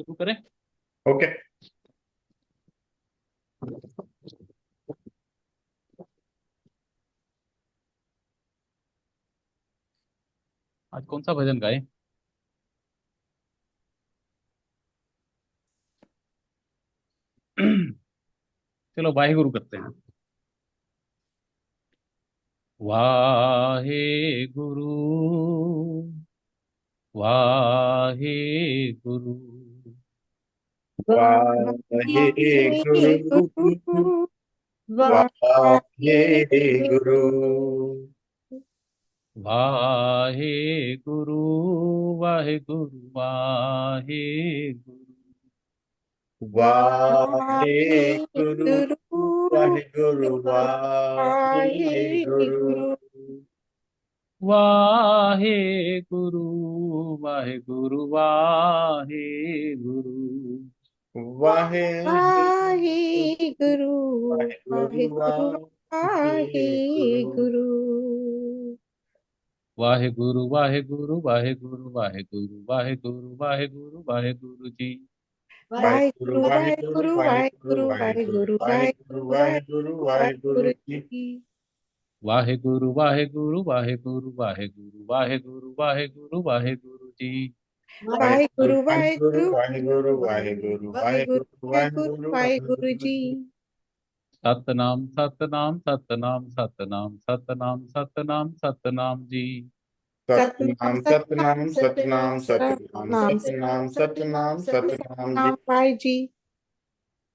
शुरू करें। ओके। आज कौन सा भजन गाए? चलो वाहे गुरु करते हैं। वाहे गुरु, वाहे गुरु, वाहे वाहे गुरु, गुरु वाहे वाहे गुरु, वाहे गुरु, वाहे गुरु, वाहे गुरु, वाहे वाहे गुरु, गुरु वाहे गुरु, वाहे वाहे गुरु, गुरु वाहे गुरु, वाहे गुरु, वाहे गुरु, वाहे वाहे गुरु वाहे गुरु, वाहे गुरु वाहे वाहे गुरु, गुरु वाहे गुरु, वाहे गुरु, वाहे गुरु, वाहे गुरु, वाहे गुरु, वाहे गुरु, वाहे गुरु जी। वाहे वाहे गुरु, गुरु वाहे वाहे गुरु, गुरु वाहे वाहे गुरु, गुरु वाहे वाहे गुरु, गुरु वाहे वाहे गुरु, गुरु वाहे वाहे गुरु, गुरु वाहे वाहे गुरु गुरु जी। जी। वाहे गुरु, वाहे गुरु, वाहे गुरु, वाहे गुरु, वाहे गुरु, वाहे गुरु, वाहे गुरु जी। वाहे वाहे गुरु, गुरु वाहे वाहे गुरु, गुरु वाहे गुरु, वाहे गुरु, वाहे वाहे गुरु गुरु, वाहे वाहे गुरु गुरु, वाहे वाहे गुरु गुरु जी। जी। सतनाम सतनाम सतनाम सतनाम सतनाम सतनाम सतनाम जी। सतनाम, सतनाम सतनाम सतनाम, सतनाम, सतनाम, सतनाम सतनाम, सतनाम, सतनाम जी। सतनाम वाहे जी।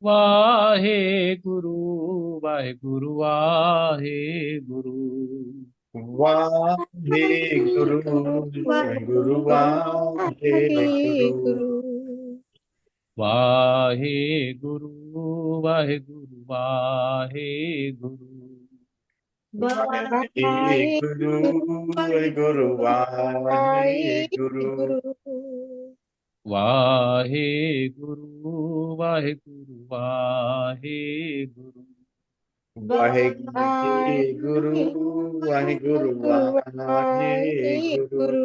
वाहे गुरु, वाहे गुरु, वाहे गुरु, वाहे गुरु, वाहे गुरु, वाहे वाहे गुरु, गुरु वाहे गुरु, वाहे गुरु, वाहे गुरु, वाहे वाहे गुरु, गुरु वाहे गुरु, वाहे वाहे गुरु, गुरु वाहे गुरु, वाहे गुरु, वाहे गुरु, वाहे गुरु, वाहे वाहे गुरु, गुरु वाहे वाहे गुरु। गुरु।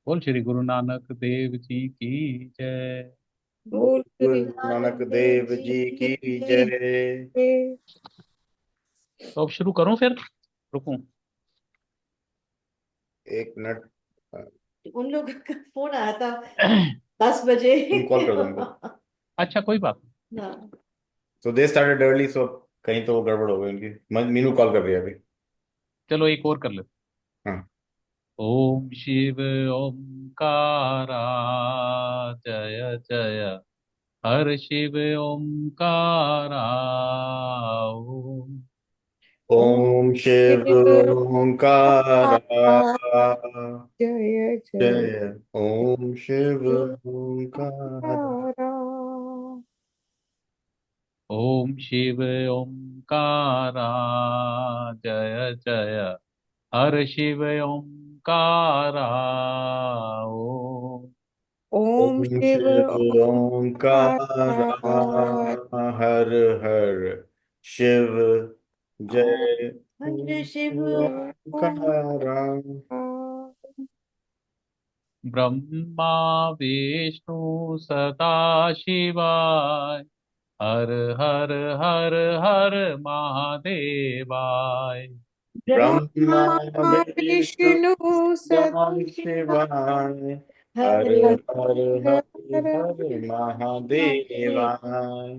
बोल श्री गुरु नानक देव जी की जय। बोल गुरु श्री नानक देव जी की जय। जय। तो अब शुरू करूं फिर? रुकूं? एक मिनट। उन लोगों का फोन आया था 10 बजे। तुम कॉल कर दो उनको। अच्छा कोई बात नहीं। हाँ। सो दे स्टार्टेड अर्ली, सो कहीं तो वो गड़बड़ हो गई उनकी। मीनू कॉल कर रही है अभी। चलो एक और कर ले। हाँ। ओम शिव ओमकारा, जय जय हर शिव ओमकारा। ओम ओम शिव शिव ओंकार जय जय जय। ओम शिव ओंकार ओम शिव ओमकारा, जय जय हर शिव ओमकारा। ओम ओम ओम शिव शिव ओंकार ओंकार हर हर शिव जय। हर शिव ओंकार ब्रह्मा विष्णु सदा शिवाय, हर हर हर हर महादेवाय। ब्रह्मा ब्रह्मा विष्णु विष्णु सदा सदा शिवाय, हर हर हर हर हर महादेवाय।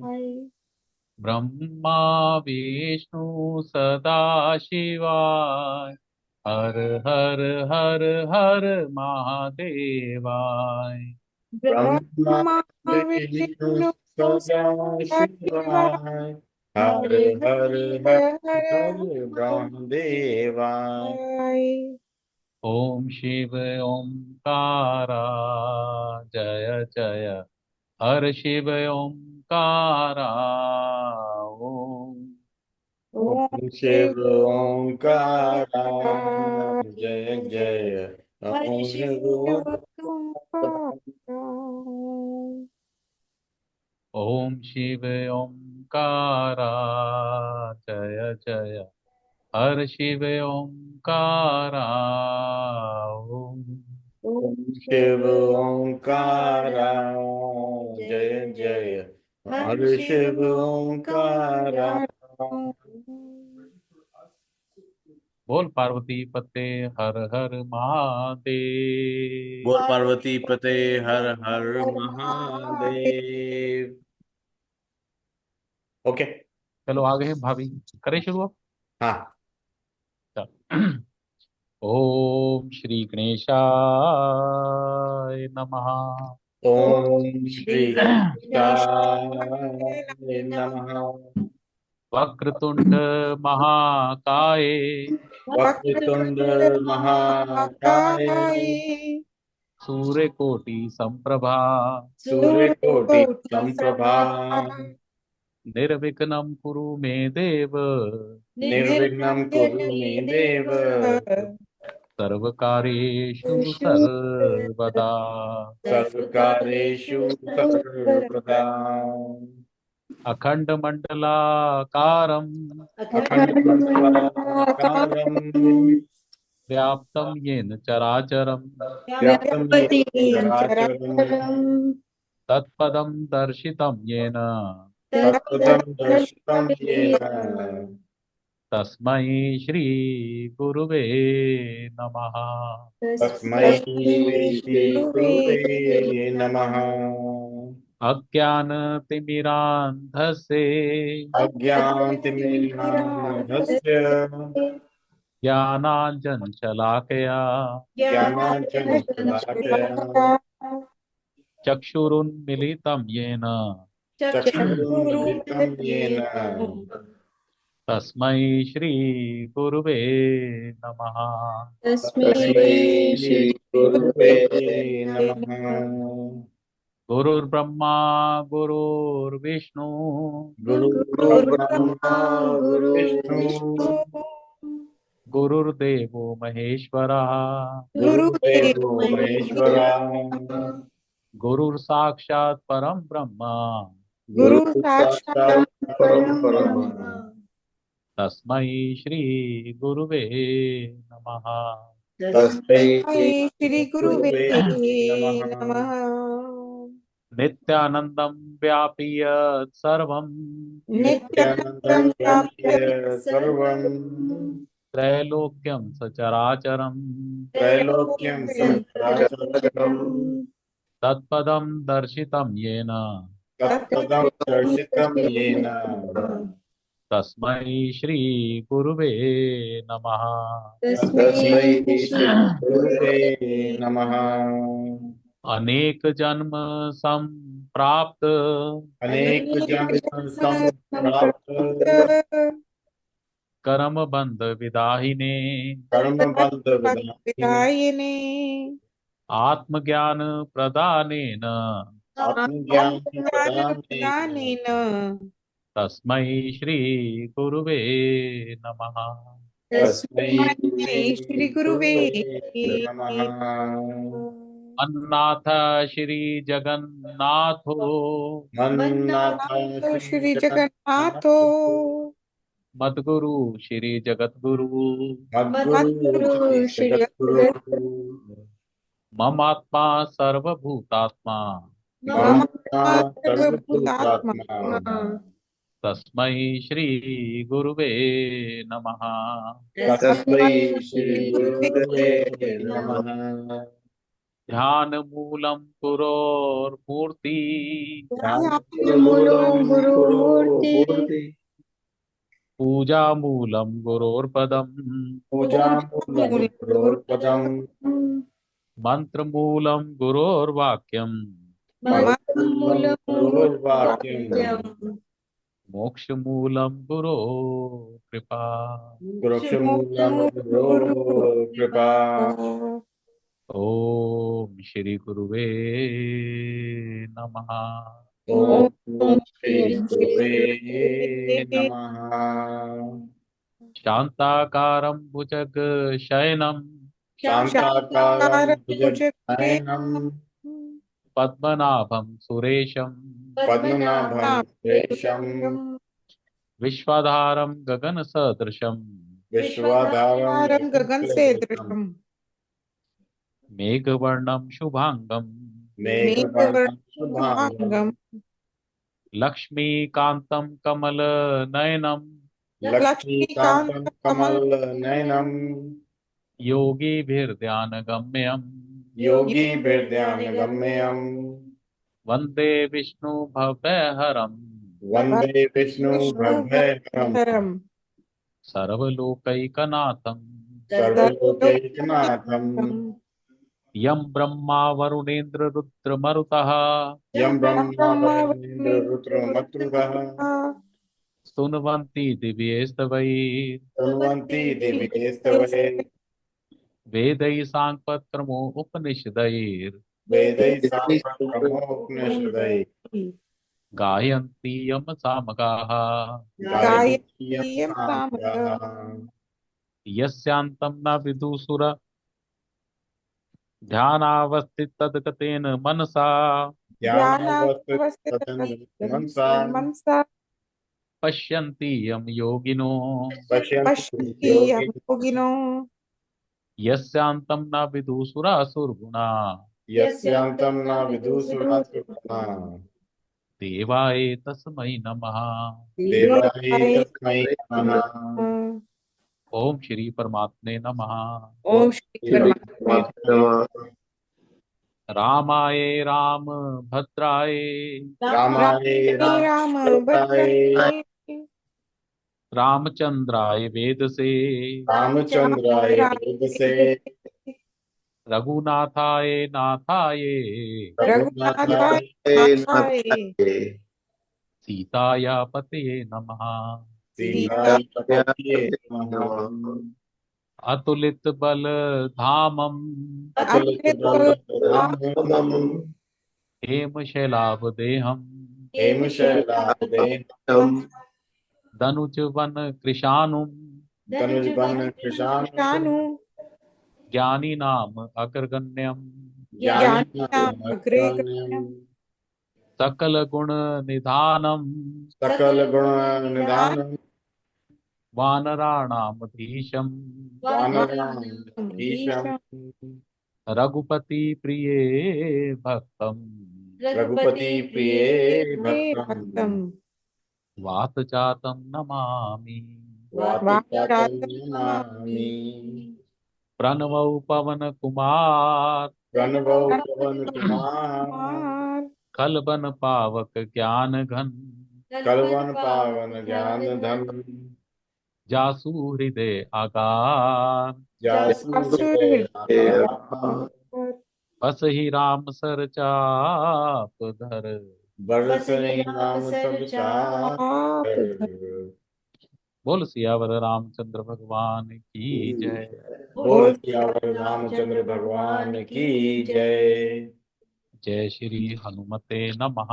ब्रह्मा विष्णु सदा शिवाय, हर हर हर हर महादेवाय। ब्रह्मा ब्रह्मा विष्णु विष्णु सदा सदा शिवाय शिवाय, हर हर हर हर ब्रह्मदेवाय। ओम शिव ओमकारा, जय जय हर शिव ओमकारा। ओम ओम ओम शिव शिव ओंकार ओंकार जय जय। हर ओम शिव शिव ओंकार ओम शिव ओमकारा, जय जय हर शिव ओमकारा। ओम ओम शिव ओंकारा जय जय हर शिव ओंकारा। बोल पार्वती पते हर हर महादेव। बोल पार्वती पते हर हर महादेव। ओके। चलो आगे है भाभी, करें शुरू अब? हाँ। चल। ओम श्री गणेशाय नमः। ओम श्री गणेशाय गणेशाय नमः। वक्रतुंड महाकाय, वक्रतुंड महाकाय सूर्यकोटि संप्रभा, सूर्यकोटि संप्रभा निर्विघ्नं कुरु मे देव, निर्विघ्नं कुरु मे देव सर्वकार्येषु सर्वदा। सर्वकारेषु सर्वदा। अखंड मंडलाकारं अखण्डमण्डलाकारं व्याप्तं येन चराचरं, व्याप्तं येन चराचरं तत्पदं दर्शितं येन, तत्पदं दर्शितं येन तस्मै श्री गुरुवे नमः। तस्मै श्री गुरुवे नमः। अज्ञानतिमिरान्धस्य अज्ञानतिमिरान्धस्य ज्ञानाञ्जनशलाकया ज्ञानाञ्जनशलाकया चक्षुरुन्मिलितं येन, चक्षुरुन्मिलितं येन तस्मै श्री गुरुवे नमः। तस्मै श्री गुरुवे नमः। गुरुर्ब्रह्मा गुरुर्विष्णु, गुरुर्ब्रह्मा गुरुर्विष्णु गुरुर्देवो महेश्वरः, गुरुदेवो महेश्वरः गुरुर्साक्षात् परं ब्रह्म, गुरु साक्षात् परं ब्रह्म। तस्मै श्री गुरुवे नमः। तस्मै श्री गुरुवे नमः। नमः। नित्यानन्दं व्यापीय सर्वं, नित्यानन्दं व्याप्य सर्वं त्रैलोक्यं सचराचरं, त्रैलोक्यं सचराचरं तत्पदं दर्शितं येन, तत्पदं दर्शितं येन तस्मै श्री गुरुवे नमः। तस्मै श्री गुरुवे नमः। अनेक जन्म संप्राप्त, अनेक जन्म संप्राप्त कर्म बंध विदाहिने, कर्म बंध विदाहिने विदायिने आत्मज्ञान प्रदानेन, आत्मज्ञान प्रदानेन ज्ञानेन तस्मै श्री गुरुवे नमः। तस्मै श्री गुरुवे नमः। अन्नाथ श्री जगन्नाथो, मन्नाथ श्री जगन्नाथो मद्गुरु श्री जगद्गुरु, मद्गुरु श्री जगद्गुरु ममात्मा सर्वभूतात्मा, मम सर्वभूतात्मा सर्वभूतात्मा। तस्मै श्री गुरुवे नमः। तस्मै श्री गुरुवे नमः। ध्यान मूलं गुरोर्मूर्ति, ध्यानमूलं गुरुमूर्ति पूजा मूलं गुरोर्पदम्, पूजामूलं गुरोर्पदम् मंत्र मूलं गुरोर्वाक्यम्, मन्त्रमूलं गुरोर्वाक्यम् मोक्ष मूलं गुरो कृपा। मोक्षमूलं गुरोर्कृपा। ओम श्री गुरुवे नमः। ओम श्री गुरुवे नमः। शांताकारं भुजगशयनं, शान्ताकारं भुजगशयनं पद्मनाभं सुरेशं, पद्मनाभं सुरेशं विश्वाधारं गगनसदृशं, विश्वाधारं गगन से दृशम मेघवर्णम शुभांगम मेघवर्णं शुभांगं मेघवर्णशुभांगं लक्ष्मीकांतं कमलनयनम लक्ष्मीकान्तं लक्ष्मीकान्तं कमलनयनं योगिभिर्ध्यानगम्यम योगिभिर्ध्यानगम्यं वंदे विष्णु भवहरम वन्दे विष्णु भवभयहरं विष्णुभरं सर्वलोकैकनाथम सर्वलोकैकनाथं यम ब्रह्मा वरुणेन्द्र रुद्रमरुतः यं ब्रह्मा ब्रह्मा वरुणेन्द्र रुद्रमत्रुतः स्तुन्वन्ति दिव्यैस्तवैः शृण्वन्ति दिव्यैस्तवैः वेदैः साङ्गपत्रमो उपनिषदैर् वेदैः साम्प्रमोपनिषदैः गायन्ति यम सामगाः गायन्ति यं गायत्रीयं सामगाः सामगाः यस्यान्तं न विदुषुर ध्यानावस्थिततद्गतेन मनसा ध्यानावस्थितं मनसा मनसा पश्यन्ति यम योगिनो पश्यन्ति पश्यन्ति यं योगिनो योगिनो यस्यान्तं न विदुषुरासुरगुणा यस्यान्तं न विदुषुरासुरगुणा देवाय तस्मै नमः। देवाय तस्मै नमः। ओम श्री परमात्मे नमः। ओम श्री परमात्मा रामाय राम भद्राय रामाय राम भद्राय भद्राय रामचंद्राय वेदसे रामचंद्राय वेदसे रघुनाथाय नाथाय रघुनाथाय नाथाय सीताया पतये नमः। सीताय पतये नमः। अतुलित बल धामम अतुलित बल धामं हेम शैलाभ देहम हेमशैलाभदेहं दनुज वन कृशानुम धनुर्बन कृशानु शानु ज्ञानी नाम अग्रगण्यम ज्ञानी नाम अग्रगण्यं सकल गुण निधानम सकल गुण निधानं वानराणामधीशम वानराणामधीशं रघुपति प्रिये भक्तम रघुपति प्रिये भक्तं भक्तम वात जातम नमामि। वातजातं नमामि। प्रणवौ पवन कुमार प्रणवौ पवन कुमार कलबन पावक ज्ञान घन कलवन पावन ज्ञान धन जासु हृदय आकार जासु असुर हृदय हृदय आकार। बस ही राम सर चाप धर बरस नहीं नाम सब चार। आप बोल सियावर रामचंद्र भगवान की जय। बोल सियावर रामचंद्र भगवान की जय। जय श्री हनुमते नमः।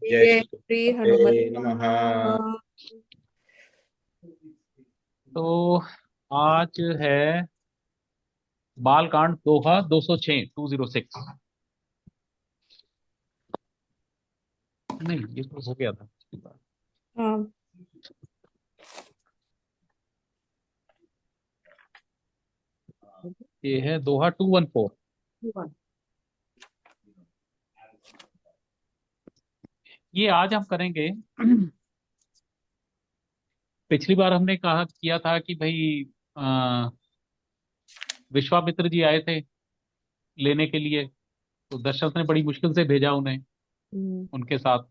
जय श्री हनुमत नमः। तो आज है बालकांड दोहा 206 206 नहीं, ये तो हो गया था। हाँ ये है दोहा 214। ये आज हम करेंगे। पिछली बार हमने कहा किया था कि भाई विश्वामित्र जी आए थे लेने के लिए, तो दशरथ ने बड़ी मुश्किल से भेजा उन्हें उनके साथ,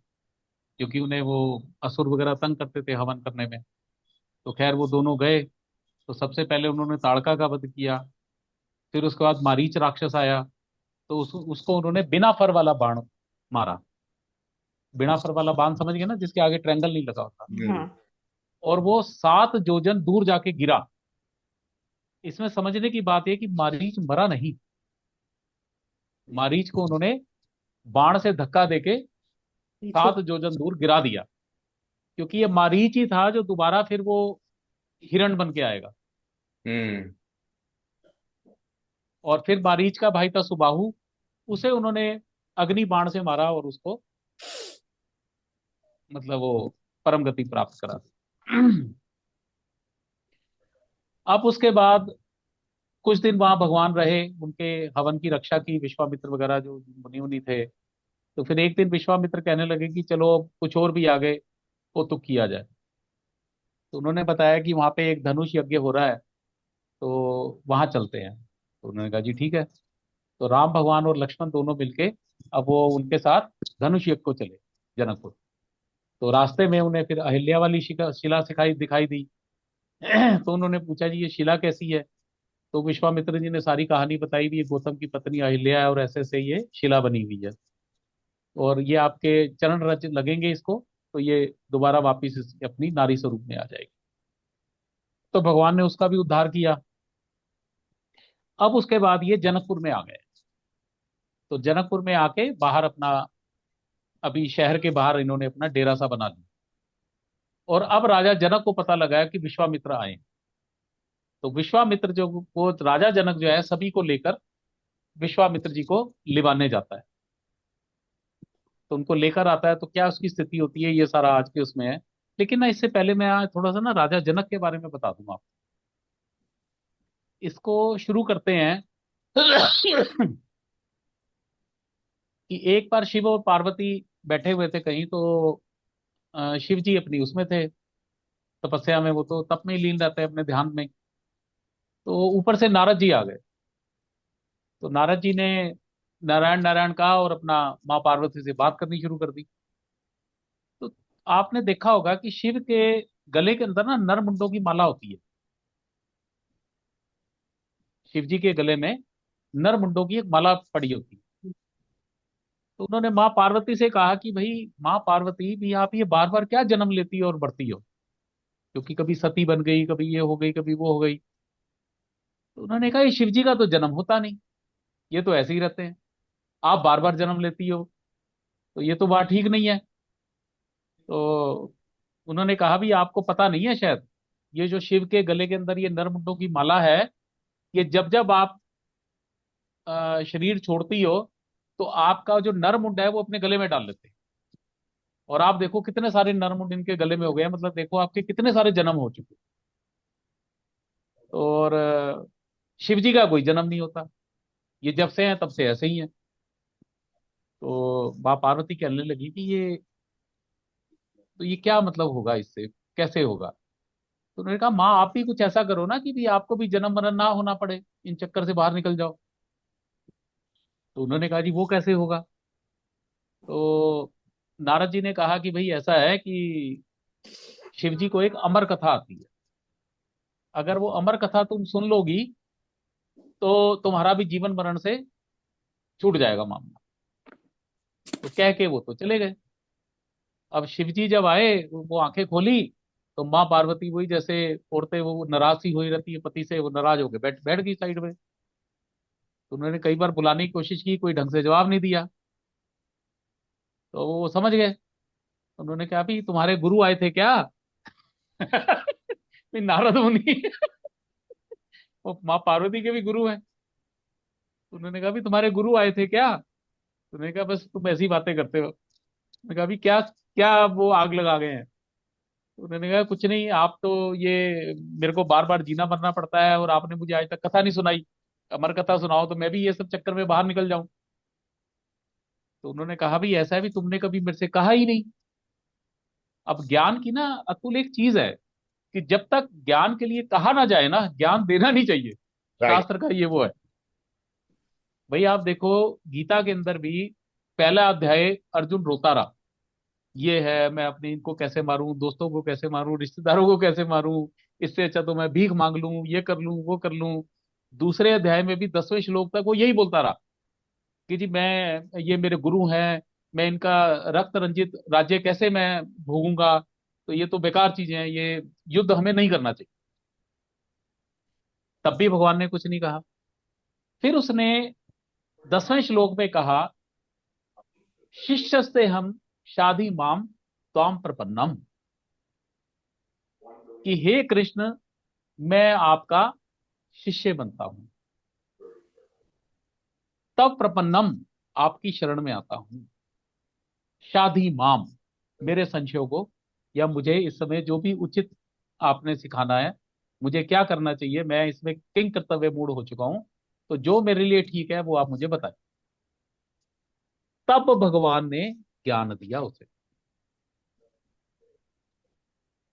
क्योंकि उन्हें वो असुर वगैरह तंग करते थे हवन करने में। तो खैर वो दोनों गए, तो सबसे पहले उन्होंने ताड़का का वध किया। फिर उसके बाद मारीच राक्षस आया, तो उसको उन्होंने बिना फर वाला बाण मारा। बिना फर वाला बाण समझ गए ना, जिसके आगे ट्रायंगल नहीं लगा होता। हाँ और वो 7 योजन दूर जाके गिरा। इसमें समझने की बात है कि मारीच मरा नहीं। मारीच को उन्होंने बाण से धक्का देके 7 योजन दूर गिरा दिया, क्योंकि ये मारीच ही था जो दोबारा फिर वो हिरण बन के आएगा। और फिर मारीच का भाई था सुबाहु, उसे उन्होंने अग्नि बाण से मारा और उसको मतलब वो परम गति प्राप्त करा। अब उसके बाद कुछ दिन वहां भगवान रहे, उनके हवन की रक्षा की, विश्वामित्र वगैरह जो मुनि मुनि थे। तो फिर एक दिन विश्वामित्र कहने लगे कि चलो अब कुछ और भी आगे कौतुक किया जाए। तो उन्होंने बताया कि वहां पे एक धनुष यज्ञ हो रहा है, तो वहां चलते हैं। तो उन्होंने कहा जी ठीक है। तो राम भगवान और लक्ष्मण दोनों मिलके अब वो उनके साथ धनुष यज्ञ को चले, जनकपुर। तो रास्ते में उन्हें फिर अहिल्या वाली शिला शिला सिखाई दिखाई दी। तो उन्होंने पूछा जी ये शिला कैसी है। तो विश्वामित्र जी ने सारी कहानी बताई भी, ये गौतम की पत्नी अहिल्या है और ऐसे ऐसे ये शिला बनी हुई है, और ये आपके चरण रज लगेंगे इसको, तो ये दोबारा वापिस अपनी नारी स्वरूप में आ जाएगी। तो भगवान ने उसका भी उद्धार किया। अब उसके बाद ये जनकपुर में आ गए। तो जनकपुर में आके बाहर अपना, अभी शहर के बाहर इन्होंने अपना डेरा सा बना लिया। और अब राजा जनक को पता लगा कि विश्वामित्र आए। तो विश्वामित्र जो, वो राजा जनक जो है सभी को लेकर विश्वामित्र जी को लिवाने जाता है। तो उनको लेकर आता है, तो क्या उसकी स्थिति होती है ये सारा आज के उसमें है। लेकिन ना इससे पहले मैं आज थोड़ा सा ना राजा जनक के बारे में बता दूंगा आपको। इसको शुरू करते हैं। कि एक बार शिव और पार्वती बैठे हुए थे कहीं, तो शिव जी अपनी उसमें थे, तपस्या में, वो तो तप में ही लीन रहते हैं अपने ध्यान में। तो ऊपर से नारद जी आ गए। तो नारद जी ने नारायण नारायण कहा और अपना माँ पार्वती से बात करनी शुरू कर दी। तो आपने देखा होगा कि शिव के गले के अंदर ना नरमुंडों की माला होती है। शिव जी के गले में नरमुंडों की एक माला पड़ी होती है। तो उन्होंने माँ पार्वती से कहा कि भाई माँ पार्वती भी, आप ये बार बार क्या जन्म लेती हो और बढ़ती हो, क्योंकि कभी सती बन गई, कभी ये हो गई, कभी वो हो गई। तो उन्होंने कहा ये शिव जी का तो जन्म होता नहीं, ये तो ऐसे ही रहते हैं, आप बार बार जन्म लेती हो, तो ये तो बात ठीक नहीं है। तो उन्होंने कहा भी आपको पता नहीं है शायद, ये जो शिव के गले के अंदर ये नरमुंडों की माला है, ये जब जब आप शरीर छोड़ती हो, तो आपका जो नरमुंड है वो अपने गले में डाल लेते हैं। और आप देखो कितने सारे नरमुंड इनके गले में हो गए हैं, मतलब देखो आपके कितने सारे जन्म हो चुके। और शिव जी का कोई जन्म नहीं होता, ये जब से हैं तब से ऐसे ही हैं। तो माँ पार्वती कहने लगी कि ये, तो ये क्या मतलब होगा, इससे कैसे होगा। तो उन्होंने कहा माँ आप भी कुछ ऐसा करो ना कि भी आपको भी जन्म मरण ना होना पड़े, इन चक्कर से बाहर निकल जाओ। तो उन्होंने कहा जी वो कैसे होगा। तो नारद जी ने कहा कि भाई ऐसा है कि शिव जी को एक अमर कथा आती है, अगर वो अमर कथा तुम सुन लोगी, तो तुम्हारा भी जीवन मरण से छूट जाएगा मामला। तो कह के वो तो चले गए। अब शिव जी जब आए, वो आंखें खोली, तो माँ पार्वती वही जैसे औरतें वो नाराज सी हुई रहती है पति से, वो नाराज होकर बैठ बैठ गई साइड में। तो उन्होंने कई बार बुलाने की कोशिश की, कोई ढंग से जवाब नहीं दिया। तो वो समझ गए। उन्होंने कहा भी तुम्हारे गुरु आए थे क्या। भी नारद मुनि, वो माँ पार्वती के भी गुरु हैं। तो उन्होंने कहा भी तुम्हारे गुरु आए थे क्या। तो उन्होंने कहा बस तुम ऐसी बातें करते हो। उन्होंने कहा भी क्या क्या वो आग लगा गए हैं। तो उन्होंने कहा कुछ नहीं, आप तो ये मेरे को बार बार जीना मरना पड़ता है, और आपने मुझे आज तक कथा नहीं सुनाई, अमर कथा सुनाओ तो मैं भी ये सब चक्कर में बाहर निकल जाऊं। तो उन्होंने कहा भी ऐसा है भी तुमने कभी मेरे से कहा ही नहीं। अब ज्ञान की ना अतुल एक चीज है, कि जब तक ज्ञान के लिए कहा ना जाए ना, ज्ञान देना नहीं चाहिए। राइट। शास्त्र का ये वो है। भाई आप देखो गीता के अंदर भी पहला अध्याय अर्जुन रोता रहा, ये है मैं अपने इनको कैसे मारूं, दोस्तों को कैसे मारूं, रिश्तेदारों को कैसे मारूं, इससे अच्छा तो मैं भीख मांग लूं, ये कर लूं वो कर लूं। दूसरे अध्याय में भी 10वें श्लोक तक वो यही बोलता रहा कि जी मैं, ये मेरे गुरु हैं, मैं इनका रक्त रंजित राज्य कैसे मैं भोगूंगा, तो ये तो बेकार चीजें हैं, ये युद्ध हमें नहीं करना चाहिए। तब भी भगवान ने कुछ नहीं कहा। फिर उसने 10वें श्लोक में कहा, शिष्य से हम शादी माम त्वाम प्रपन्नम, कि हे कृष्ण मैं आपका शिष्य बनता हूं, तब प्रपन्नम आपकी शरण में आता हूं, शादी माम मेरे संशयों को, या मुझे इस समय जो भी उचित आपने सिखाना है मुझे क्या करना चाहिए, मैं इसमें किंग कर्तव्य मूड हो चुका हूं, तो जो मेरे लिए ठीक है वो आप मुझे बताएं। तब भगवान ने ज्ञान दिया उसे।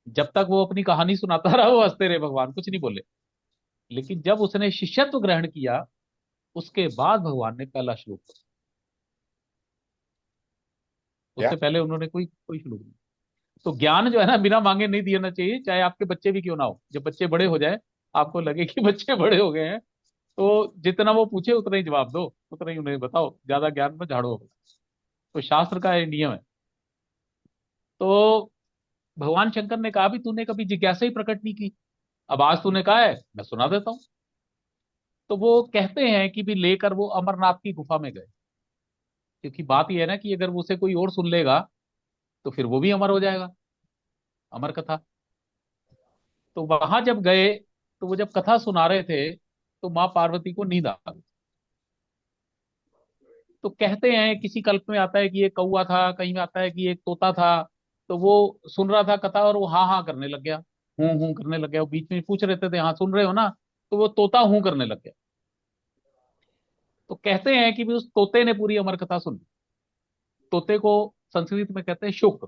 जब तक वो अपनी कहानी सुनाता रहा वो हंसते रहे, भगवान कुछ नहीं बोले। लेकिन जब उसने शिष्यत्व ग्रहण किया, उसके बाद भगवान ने पहला श्लोक पढ़ा। क्या? उससे पहले उन्होंने कोई कोई श्लोक नहीं। तो ज्ञान जो है ना, बिना मांगे नहीं देना चाहिए, चाहे आपके बच्चे भी क्यों ना हो। जब बच्चे बड़े हो जाए, आपको लगे कि बच्चे बड़े हो गए हैं, तो जितना वो पूछे उतना ही जवाब दो, उतना ही उन्हें बताओ, ज्यादा ज्ञान में झाड़ो। तो शास्त्र का ये नियम है। तो भगवान शंकर ने कहा भी तूने कभी जिज्ञासा ही प्रकट नहीं की, अब आज तूने कहा है, मैं सुना देता हूँ। तो वो कहते हैं कि भी लेकर वो अमरनाथ की गुफा में गए। क्योंकि बात यह है ना कि अगर उसे कोई और सुन लेगा तो फिर वो भी अमर हो जाएगा, अमर कथा। तो वहां जब गए, तो वो जब कथा सुना रहे थे, तो माँ पार्वती को नींद आ गई। तो कहते हैं किसी कल्प में आता है कि एक कौवा था, कहीं में आता है कि एक तोता था। तो वो सुन रहा था कथा और वो हाँ हाँ करने लग गया, हूँ करने लग गया। वो बीच में पूछ रहे थे हाँ सुन रहे हो ना, तो वो तोता हूँ करने लग गया। तो कहते हैं कि भी उस तोते ने पूरी अमर कथा सुनी। तोते को संस्कृत में कहते हैं शुक,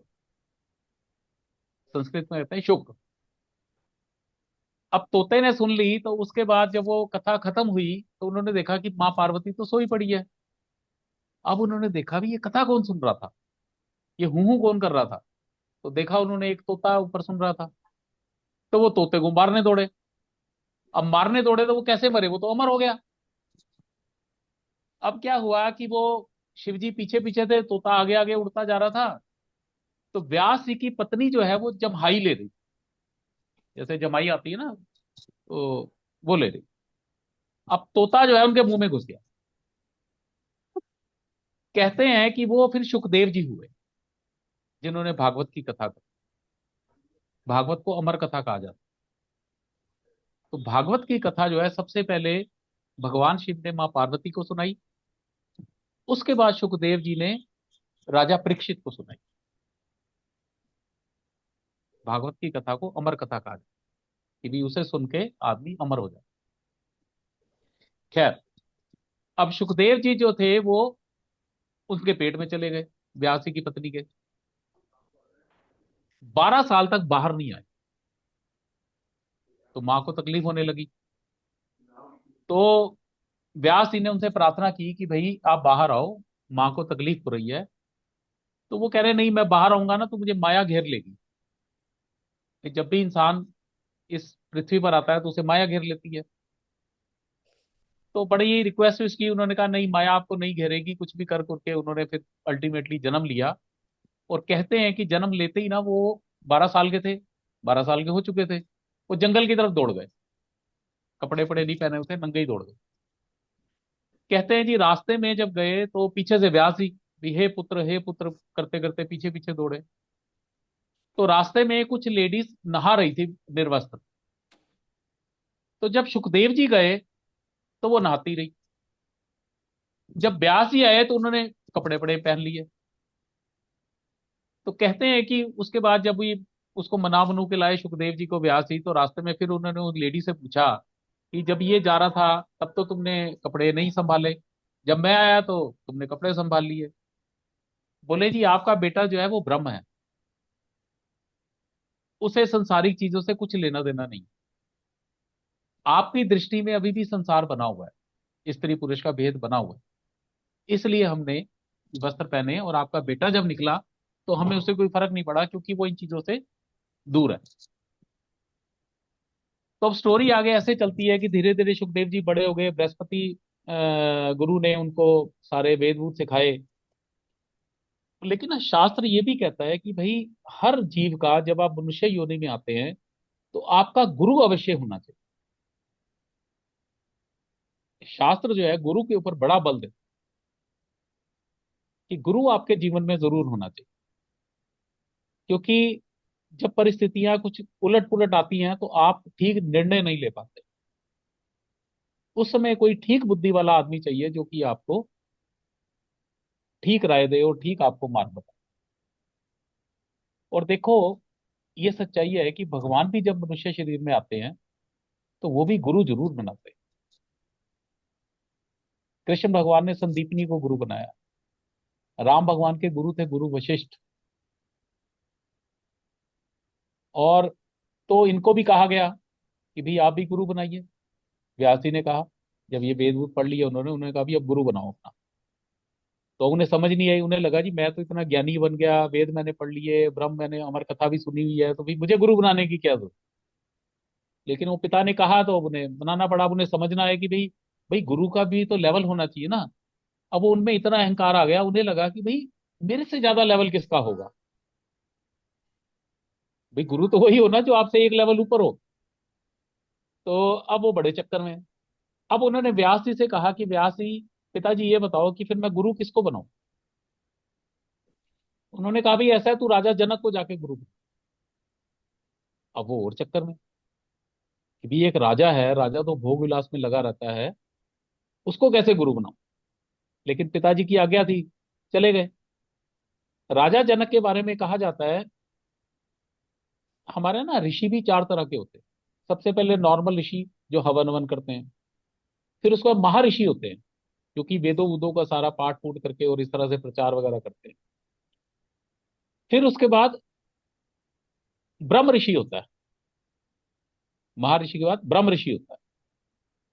संस्कृत में कहते हैं शुक। अब तोते ने सुन ली, तो उसके बाद जब वो कथा खत्म हुई, तो उन्होंने देखा कि माँ पार्वती तो सोई पड़ी है। अब उन्होंने देखा भी ये कथा कौन सुन रहा था, ये हूँ कौन कर रहा था। तो देखा उन्होंने एक तोता ऊपर सुन रहा था। तो वो तोते को मारने दौड़े। अब मारने दौड़े तो वो कैसे मरे, वो तो अमर हो गया। अब क्या हुआ कि वो शिव जी पीछे पीछे थे, तोता आगे आगे उड़ता जा रहा था। तो व्यास जी की पत्नी जो है वो जम्हाई ले रही, जैसे जमाई आती है ना, तो वो ले रही। अब तोता जो है उनके मुंह में घुस गया। कहते हैं कि वो फिर सुखदेव जी हुए, जिन्होंने भागवत की कथा की। भागवत को अमर कथा कहा जाता है। तो भागवत की कथा जो है सबसे पहले भगवान शिव ने मां पार्वती को सुनाई। उसके बाद सुखदेव जी ने राजा परीक्षित को सुनाई। भागवत की कथा को अमर कथा कहा जाता है कि भी उसे सुन के आदमी अमर हो जाए। खैर, अब सुखदेव जी जो थे वो उसके पेट में चले गए, व्यास जी की पत्नी के। 12 साल तक बाहर नहीं आए। तो मां को तकलीफ होने लगी। तो व्यास जी ने उनसे प्रार्थना की कि भाई आप बाहर आओ, मां को तकलीफ हो रही है। तो वो कह रहे नहीं, मैं बाहर आऊंगा ना तो मुझे माया घेर लेगी। कि जब भी इंसान इस पृथ्वी पर आता है तो उसे माया घेर लेती है। तो बड़ी ही रिक्वेस्ट उसकी, उन्होंने कहा नहीं, माया आपको नहीं घेरेगी। कुछ भी कर करके उन्होंने फिर अल्टीमेटली जन्म लिया। और कहते हैं कि जन्म लेते ही ना वो 12 साल के थे, 12 साल के हो चुके थे, वो जंगल की तरफ दौड़ गए। कपड़े पड़े नहीं पहने उसे, नंगे ही दौड़ गए। कहते हैं जी रास्ते में जब गए तो पीछे से व्यास जी भी हे पुत्र करते करते पीछे पीछे दौड़े। तो रास्ते में कुछ लेडीज नहा रही थी निर्वस्त्र। तो जब सुखदेव जी गए तो वो नहाती रही। जब व्यास जी आए तो उन्होंने कपड़े पड़े पहन लिए। तो कहते हैं कि उसके बाद जब ये उसको मना मनू के लाए सुखदेव जी को व्यास जी, तो रास्ते में फिर उन्होंने उस लेडी से पूछा कि जब ये जा रहा था तब तो तुमने कपड़े नहीं संभाले, जब मैं आया तो तुमने कपड़े संभाल लिए। बोले जी आपका बेटा जो है वो ब्रह्म है, उसे संसारिक चीजों से कुछ लेना देना नहीं। आपकी दृष्टि में अभी भी संसार बना हुआ है, स्त्री पुरुष का भेद बना हुआ है। इसलिए हमने वस्त्र पहने, और आपका बेटा जब निकला तो हमें उससे कोई फर्क नहीं पड़ा, क्योंकि वो इन चीजों से दूर है। तो अब स्टोरी आगे ऐसे चलती है कि धीरे धीरे सुखदेव जी बड़े हो गए। बृहस्पति गुरु ने उनको सारे वेद वूद सिखाए। लेकिन ना शास्त्र ये भी कहता है कि भाई हर जीव का जब आप मनुष्य योनि में आते हैं तो आपका गुरु अवश्य होना चाहिए। शास्त्र जो है गुरु के ऊपर बड़ा बल देता है कि गुरु आपके जीवन में जरूर होना चाहिए। क्योंकि जब परिस्थितियां कुछ उलट पुलट आती हैं तो आप ठीक निर्णय नहीं ले पाते। उस समय कोई ठीक बुद्धि वाला आदमी चाहिए जो कि आपको ठीक राय दे और ठीक आपको मार्ग बताए। और देखो, ये सच्चाई है कि भगवान भी जब मनुष्य शरीर में आते हैं तो वो भी गुरु जरूर बनाते। कृष्ण भगवान ने संदीपनी को गुरु बनाया। राम भगवान के गुरु थे गुरु वशिष्ठ। और तो इनको भी कहा गया कि भाई आप भी गुरु बनाइए। व्यास जी ने कहा, जब ये वेद वूद पढ़ लिया उन्होंने कहा भी अब गुरु बनाओ अपना। तो उन्हें समझ नहीं आई, उन्हें लगा जी मैं तो इतना ज्ञानी बन गया, वेद मैंने पढ़ लिए, ब्रह्म मैंने अमर कथा भी सुनी हुई है, तो भाई मुझे गुरु बनाने की क्या जरूरत। लेकिन वो पिता ने कहा तो अब उन्हें बनाना पड़ा। अब उन्हें समझना है कि भाई भाई गुरु का भी तो लेवल होना चाहिए ना। अब वो उनमें इतना अहंकार आ गया, उन्हें लगा कि भाई मेरे से ज्यादा लेवल किसका होगा। भाई गुरु तो वही हो ना जो आपसे एक लेवल ऊपर हो। तो अब वो बड़े चक्कर में हैं। अब उन्होंने व्यास जी से कहा कि व्यास जी, पिताजी ये बताओ कि फिर मैं गुरु किसको बनाऊं। उन्होंने कहा भाई ऐसा है, तू राजा जनक को जाके गुरु बना। अब वो और चक्कर में कि भी एक राजा है, राजा तो भोग विलास में लगा रहता है, उसको कैसे गुरु बनाऊं। लेकिन पिताजी की आज्ञा थी, चले गए। राजा जनक के बारे में कहा जाता है, हमारे ना ऋषि भी चार तरह के होते हैं। सबसे पहले नॉर्मल ऋषि जो हवन वन करते हैं। फिर उसके बाद महर्षि होते हैं, जो कि वेदों वुदों का सारा पाठ फूट करके और इस तरह से प्रचार वगैरह करते हैं। फिर उसके बाद ब्रह्म ऋषि होता है। महर्षि के बाद ब्रह्म ऋषि होता है।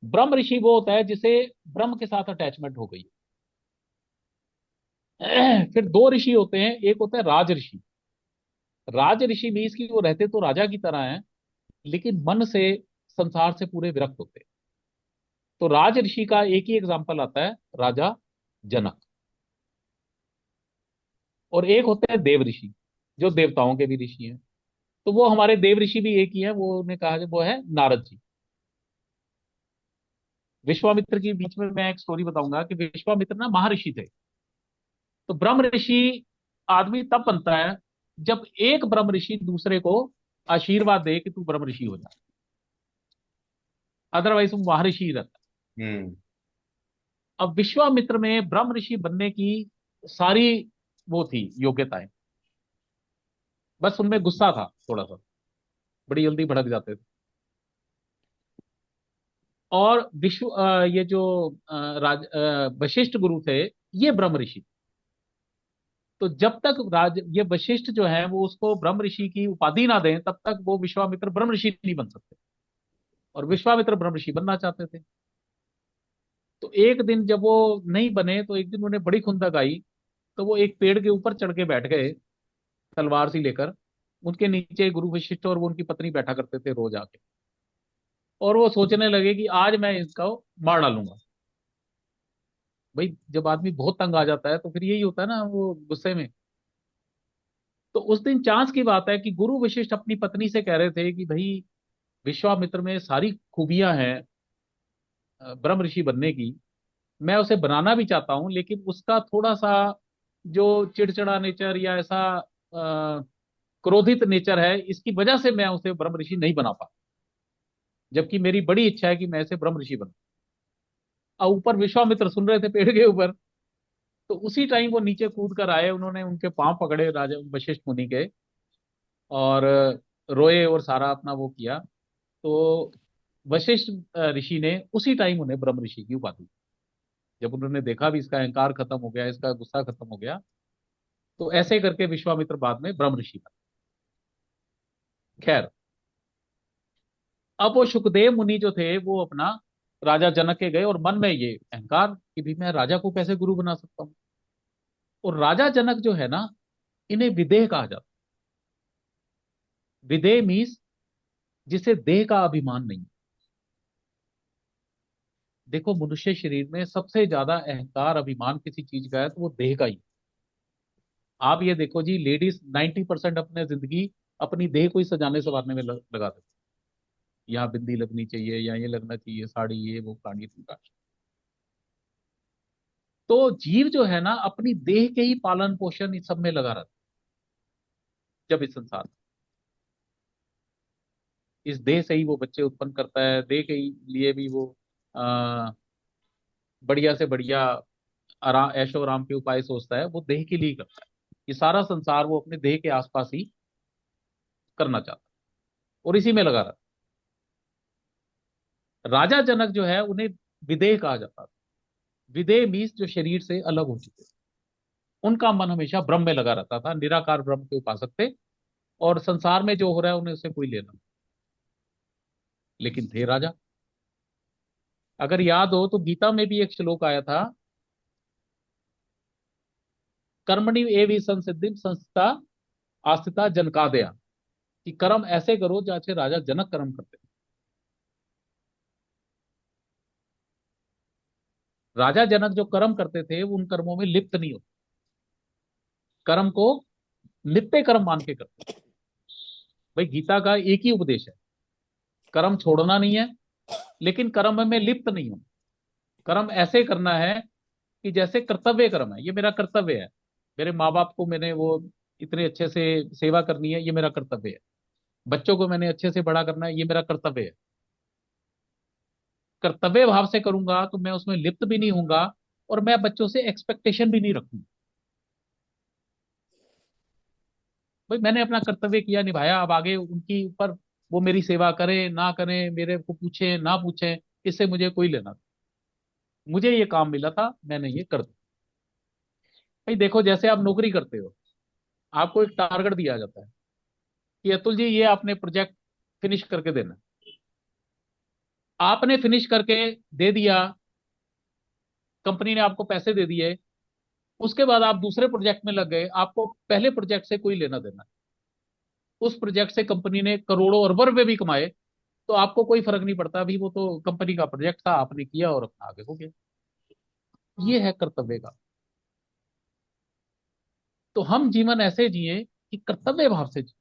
ब्रह्म ऋषि वो होता है जिसे ब्रह्म के साथ अटैचमेंट हो गई है। फिर दो ऋषि होते हैं, एक होता है राज ऋषि। राज ऋषि मीन्स की वो रहते तो राजा की तरह हैं, लेकिन मन से संसार से पूरे विरक्त होते हैं। तो राज ऋषि का एक ही एग्जाम्पल आता है, राजा जनक। और एक होते हैं देव ऋषि, जो देवताओं के भी ऋषि हैं। तो वो हमारे देव ऋषि भी एक ही है, वो ने कहा वो है नारद जी। विश्वामित्र के बीच में मैं एक स्टोरी बताऊंगा कि विश्वामित्र ना महर्षि थे। तो ब्रह्म ऋषि आदमी तब बनता है जब एक ब्रह्म ऋषि दूसरे को आशीर्वाद दे कि तू ब्रह्म ऋषि हो जा, अदरवाइज वो महर्षि ही रहता हम्म। है। अब विश्वामित्र में ब्रह्म ऋषि बनने की सारी वो थी योग्यताएं, बस उनमें गुस्सा था थोड़ा सा, बड़ी जल्दी भड़क जाते थे। और ये जो वशिष्ठ गुरु थे, ये ब्रह्म ऋषि। तो जब तक ये वशिष्ठ जो है वो उसको ब्रह्म ऋषि की उपाधि ना दें, तब तक वो विश्वामित्र ब्रह्म ऋषि नहीं बन सकते। और विश्वामित्र ब्रह्म ऋषि बनना चाहते थे। तो एक दिन जब वो नहीं बने, तो एक दिन उन्हें बड़ी खुंदक आई। तो वो एक पेड़ के ऊपर चढ़ के बैठ गए, तलवार सी लेकर। उनके नीचे गुरु वशिष्ठ और वो उनकी पत्नी बैठा करते थे रोज आके। और वो सोचने लगे कि आज मैं इसको मार डालूंगा। भाई जब आदमी बहुत तंग आ जाता है तो फिर यही होता है ना, वो गुस्से में। तो उस दिन चांस की बात है कि गुरु वशिष्ठ अपनी पत्नी से कह रहे थे कि भाई विश्वामित्र में सारी खूबियां हैं ब्रह्म ऋषि बनने की। मैं उसे बनाना भी चाहता हूं, लेकिन उसका थोड़ा सा जो चिड़चिड़ा नेचर या ऐसा क्रोधित नेचर है, इसकी वजह से मैं उसे ब्रह्म ऋषि नहीं बना पा। जबकि मेरी बड़ी इच्छा है कि मैं इसे ब्रह्म ऋषि बनूं। और ऊपर विश्वामित्र सुन रहे थे पेड़ के ऊपर। तो उसी टाइम वो नीचे कूद कर आए, उन्होंने उनके पांव पकड़े राजा वशिष्ठ मुनि के। और रोए और सारा अपना वो किया। तो वशिष्ठ ऋषि ने उसी टाइम उन्हें ब्रह्म ऋषि की उपाधि दी। जब उन्होंने देखा भी इसका अहंकार खत्म हो गया, इसका गुस्सा खत्म हो गया, तो ऐसे करके विश्वामित्र बाद में ब्रह्म ऋषि बने। खैर, अब वो सुखदेव मुनि जो थे वो अपना राजा जनक के गए, और मन में ये अहंकार कि भी मैं राजा को कैसे गुरु बना सकता हूँ। और राजा जनक जो है ना, इन्हें विदेह कहा जाता है। विदेह मीन्स जिसे देह का अभिमान नहीं। देखो, मनुष्य शरीर में सबसे ज्यादा अहंकार अभिमान किसी चीज का है तो वो देह का ही। आप ये देखो जी, लेडीज 90% अपने जिंदगी अपनी देह को ही सजाने संवारने में लगा देती। यहाँ बिंदी लगनी चाहिए, यहाँ ये लगना चाहिए, साड़ी, ये वो, फलानी ढिमकानी। तो जीव जो है ना, अपनी देह के ही पालन पोषण इस सब में लगा रहता है। जब इस संसार में, इस देह से ही वो बच्चे उत्पन्न करता है, देह के ही लिए भी वो आ, बढ़िया से बढ़िया आराम ऐशो आराम के उपाय सोचता है, वो देह के लिए ही करता है। ये सारा संसार वो अपने देह के आसपास ही करना चाहता है, और इसी में लगा रहता है। राजा जनक जो है उन्हें विदेह कहा जाता था। विदेह मीन्स जो शरीर से अलग हो चुके, उनका मन हमेशा ब्रह्म में लगा रहता था, निराकार ब्रह्म के उपासक थे, और संसार में जो हो रहा है उन्हें उससे कोई लेना नहीं। लेकिन थे राजा। अगर याद हो तो गीता में भी एक श्लोक आया था, कर्मणि एवं संसिद्धि संस्था आस्थिता जनकादया, कि कर्म ऐसे करो जैसे राजा जनक कर्म करते थे। राजा जनक जो कर्म करते थे वो उन कर्मों में लिप्त नहीं होते, कर्म को नित्य कर्म मान के करते। भाई गीता का एक ही उपदेश है, कर्म छोड़ना नहीं है, लेकिन कर्म में लिप्त नहीं होना। कर्म ऐसे करना है कि जैसे कर्तव्य कर्म है, ये मेरा कर्तव्य है, मेरे माँ बाप को मैंने वो इतने अच्छे से सेवा करनी है, ये मेरा कर्तव्य है, बच्चों को मैंने अच्छे से बड़ा करना है, ये मेरा कर्तव्य है। कर्तव्य भाव से करूंगा तो मैं उसमें लिप्त भी नहीं होऊंगा, और मैं बच्चों से एक्सपेक्टेशन भी नहीं रखूंगा। भाई मैंने अपना कर्तव्य किया, निभाया, अब आगे उनकी ऊपर वो मेरी सेवा करे ना करे, मेरे को पूछे ना पूछे, इससे मुझे कोई लेना नहीं। मुझे ये काम मिला था, मैंने ये कर दिया। भाई देखो, जैसे आप नौकरी करते हो, आपको एक टारगेट दिया जाता है कि अतुल जी ये आपने प्रोजेक्ट फिनिश करके देना। आपने फिनिश करके दे दिया, कंपनी ने आपको पैसे दे दिए, उसके बाद आप दूसरे प्रोजेक्ट में लग गए, आपको पहले प्रोजेक्ट से कोई लेना देना नहीं। उस प्रोजेक्ट से कंपनी ने करोड़ों अरबों रुपए भी कमाए, तो आपको कोई फर्क नहीं पड़ता, अभी वो तो कंपनी का प्रोजेक्ट था, आपने किया और अपना आगे हो गया। ये है कर्तव्य का। तो हम जीवन ऐसे जिए कि कर्तव्य भाव से जिए।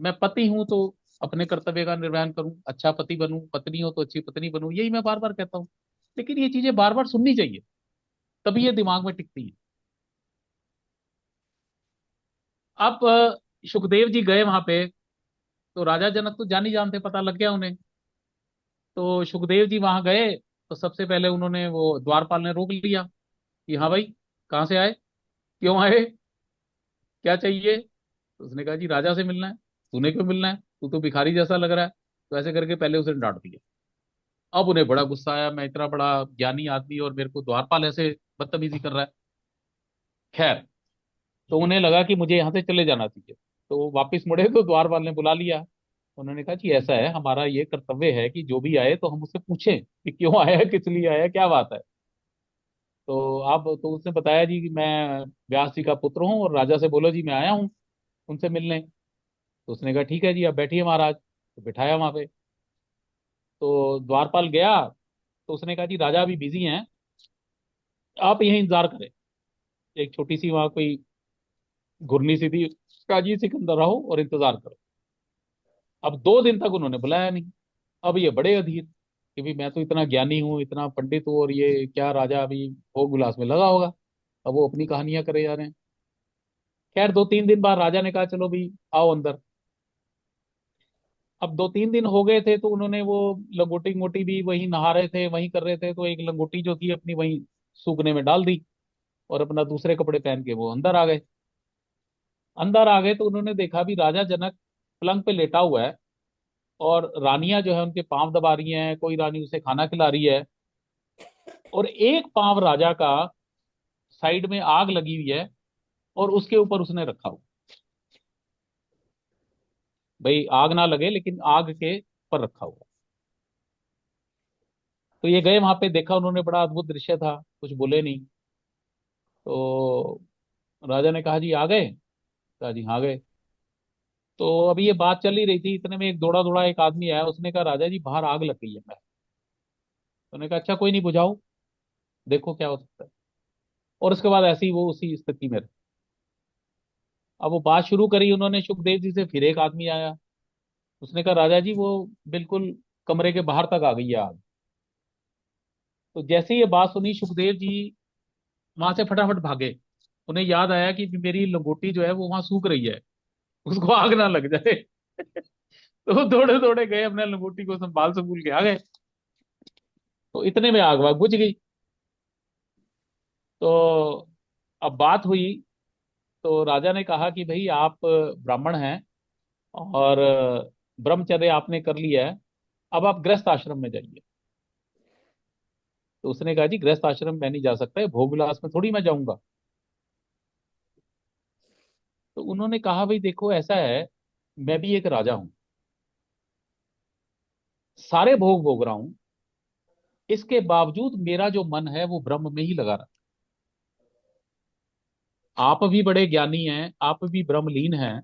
मैं पति हूं तो अपने कर्तव्य का निर्वहन करूं, अच्छा पति बनूं, पत्नी हो तो अच्छी पत्नी बनूं, यही मैं बार बार कहता हूं। लेकिन ये चीजें बार बार सुननी चाहिए, तभी ये दिमाग में टिकती है। अब सुखदेव जी गए वहां पे, तो राजा जनक तो जान ही जानते, पता लग गया उन्हें। तो सुखदेव जी वहां गए, तो सबसे पहले उन्होंने, वो द्वारपाल ने रोक लिया कि हाँ भाई, कहाँ से आए, क्यों आए, क्या चाहिए। तो उसने कहा जी राजा से मिलना है। तूने क्यों मिलना है, तू तो भिखारी जैसा लग रहा है। तो ऐसे करके पहले उसे डांट दिया। अब उन्हें बड़ा गुस्सा आया, मैं इतना बड़ा ज्ञानी आदमी और मेरे को द्वारपाल ऐसे बदतमीजी कर रहा है। खैर, तो उन्हें लगा कि मुझे यहाँ से चले जाना चाहिए। तो वापस मुड़े तो द्वारपाल ने बुला लिया। उन्होंने कहा कि ऐसा है, हमारा ये कर्तव्य है कि जो भी आए तो हम उससे पूछें कि क्यों आया है, किस लिए आया है, क्या बात है। तो आप, तो उसने बताया जी कि मैं व्यास जी का पुत्र हूँ, और राजा से बोलो जी मैं आया हूँ उनसे मिलने। तो उसने कहा ठीक है जी, आप बैठिए महाराज। तो बिठाया वहां पे। तो द्वारपाल गया, तो उसने कहा जी राजा अभी बिजी हैं, आप यहीं इंतजार करें। एक छोटी सी वहां कोई घुर्नी सी थी, कहा जी सिकंदर रहो और इंतजार करो। अब 2 दिन तक उन्होंने बुलाया नहीं। अब ये बड़े अधीर कि भाई मैं तो इतना ज्ञानी हूँ, इतना पंडित हूँ, और ये क्या राजा अभी भोग विलास में लगा होगा। अब वो अपनी कहानियां करे जा रहे हैं। खैर 2-3 दिन बाद राजा ने कहा चलो भाई आओ अंदर। अब 2-3 दिन हो गए थे, तो उन्होंने वो लंगोटी मोटी भी वहीं नहा रहे थे, वहीं कर रहे थे, तो एक लंगोटी जो थी अपनी वहीं सूखने में डाल दी, और अपना दूसरे कपड़े पहन के वो अंदर आ गए। अंदर आ गए तो उन्होंने देखा भी राजा जनक पलंग पे लेटा हुआ है, और रानियां जो है उनके पांव दबा रही हैं, कोई रानी उसे खाना खिला रही है, और एक पांव राजा का साइड में आग लगी हुई है, और उसके ऊपर उसने रखा हुआ। भाई आग ना लगे, लेकिन आग के ऊपर रखा हुआ। तो ये गए वहां पे, देखा उन्होंने, बड़ा अद्भुत दृश्य था, कुछ बोले नहीं। तो राजा ने कहा जी आ गए, कहा जी हाँ गए। तो अभी ये बात चल ही रही थी, इतने में एक दौड़ा दौड़ा एक आदमी आया, उसने कहा राजा जी बाहर आग लग गई है। मैं, उन्होंने कहा अच्छा कोई नहीं, बुझाओ, देखो क्या हो सकता है। और उसके बाद ऐसे ही वो उसी स्थिति में रहे। अब वो बात शुरू करी उन्होंने सुखदेव जी से, फिर एक आदमी आया, उसने कहा राजा जी वो बिल्कुल कमरे के बाहर तक आ गई है आग। तो जैसे ही ये बात सुनी, सुखदेव जी वहां से फटाफट भागे। उन्हें याद आया कि मेरी लंगोटी जो है वो वहां सूख रही है, उसको आग ना लग जाए। तो वो दौड़े दौड़े गए, अपने लंगोटी को संभाल संभूल के आ गए। तो इतने में आग वाग बुझ गई। तो अब बात हुई, तो राजा ने कहा कि भाई आप ब्राह्मण हैं, और ब्रह्मचर्य आपने कर लिया है, अब आप गृहस्थ आश्रम में जाइए। तो उसने कहा जी गृहस्थ आश्रम में नहीं जा सकता है, भोग विलास में थोड़ी मैं जाऊंगा। तो उन्होंने कहा भाई देखो ऐसा है, मैं भी एक राजा हूं, सारे भोग भोग रहा हूं, इसके बावजूद मेरा जो मन है वो ब्रह्म में ही लगा रहा। आप भी बड़े ज्ञानी हैं, आप भी ब्रह्मलीन हैं,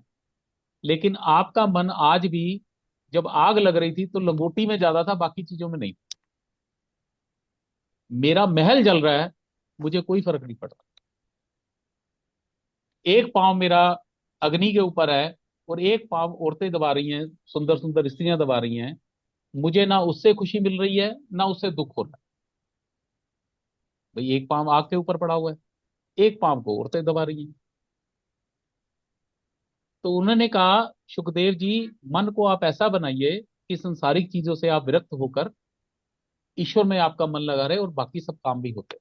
लेकिन आपका मन आज भी, जब आग लग रही थी तो लंगोटी में ज्यादा था, बाकी चीजों में नहीं। मेरा महल जल रहा है, मुझे कोई फर्क नहीं पड़ता। एक पांव मेरा अग्नि के ऊपर है और एक पांव औरतें दबा रही हैं, सुंदर सुंदर स्त्रियां दबा रही हैं, मुझे ना उससे खुशी मिल रही है ना उससे दुख हो रहा है। भाई एक पांव आग के ऊपर पड़ा हुआ है, एक पांव को औरतें दबा रही हैं। तो उन्होंने कहा सुखदेव जी, मन को आप ऐसा बनाइए कि संसारिक चीजों से आप विरक्त होकर ईश्वर में आपका मन लगा रहे और बाकी सब काम भी होते।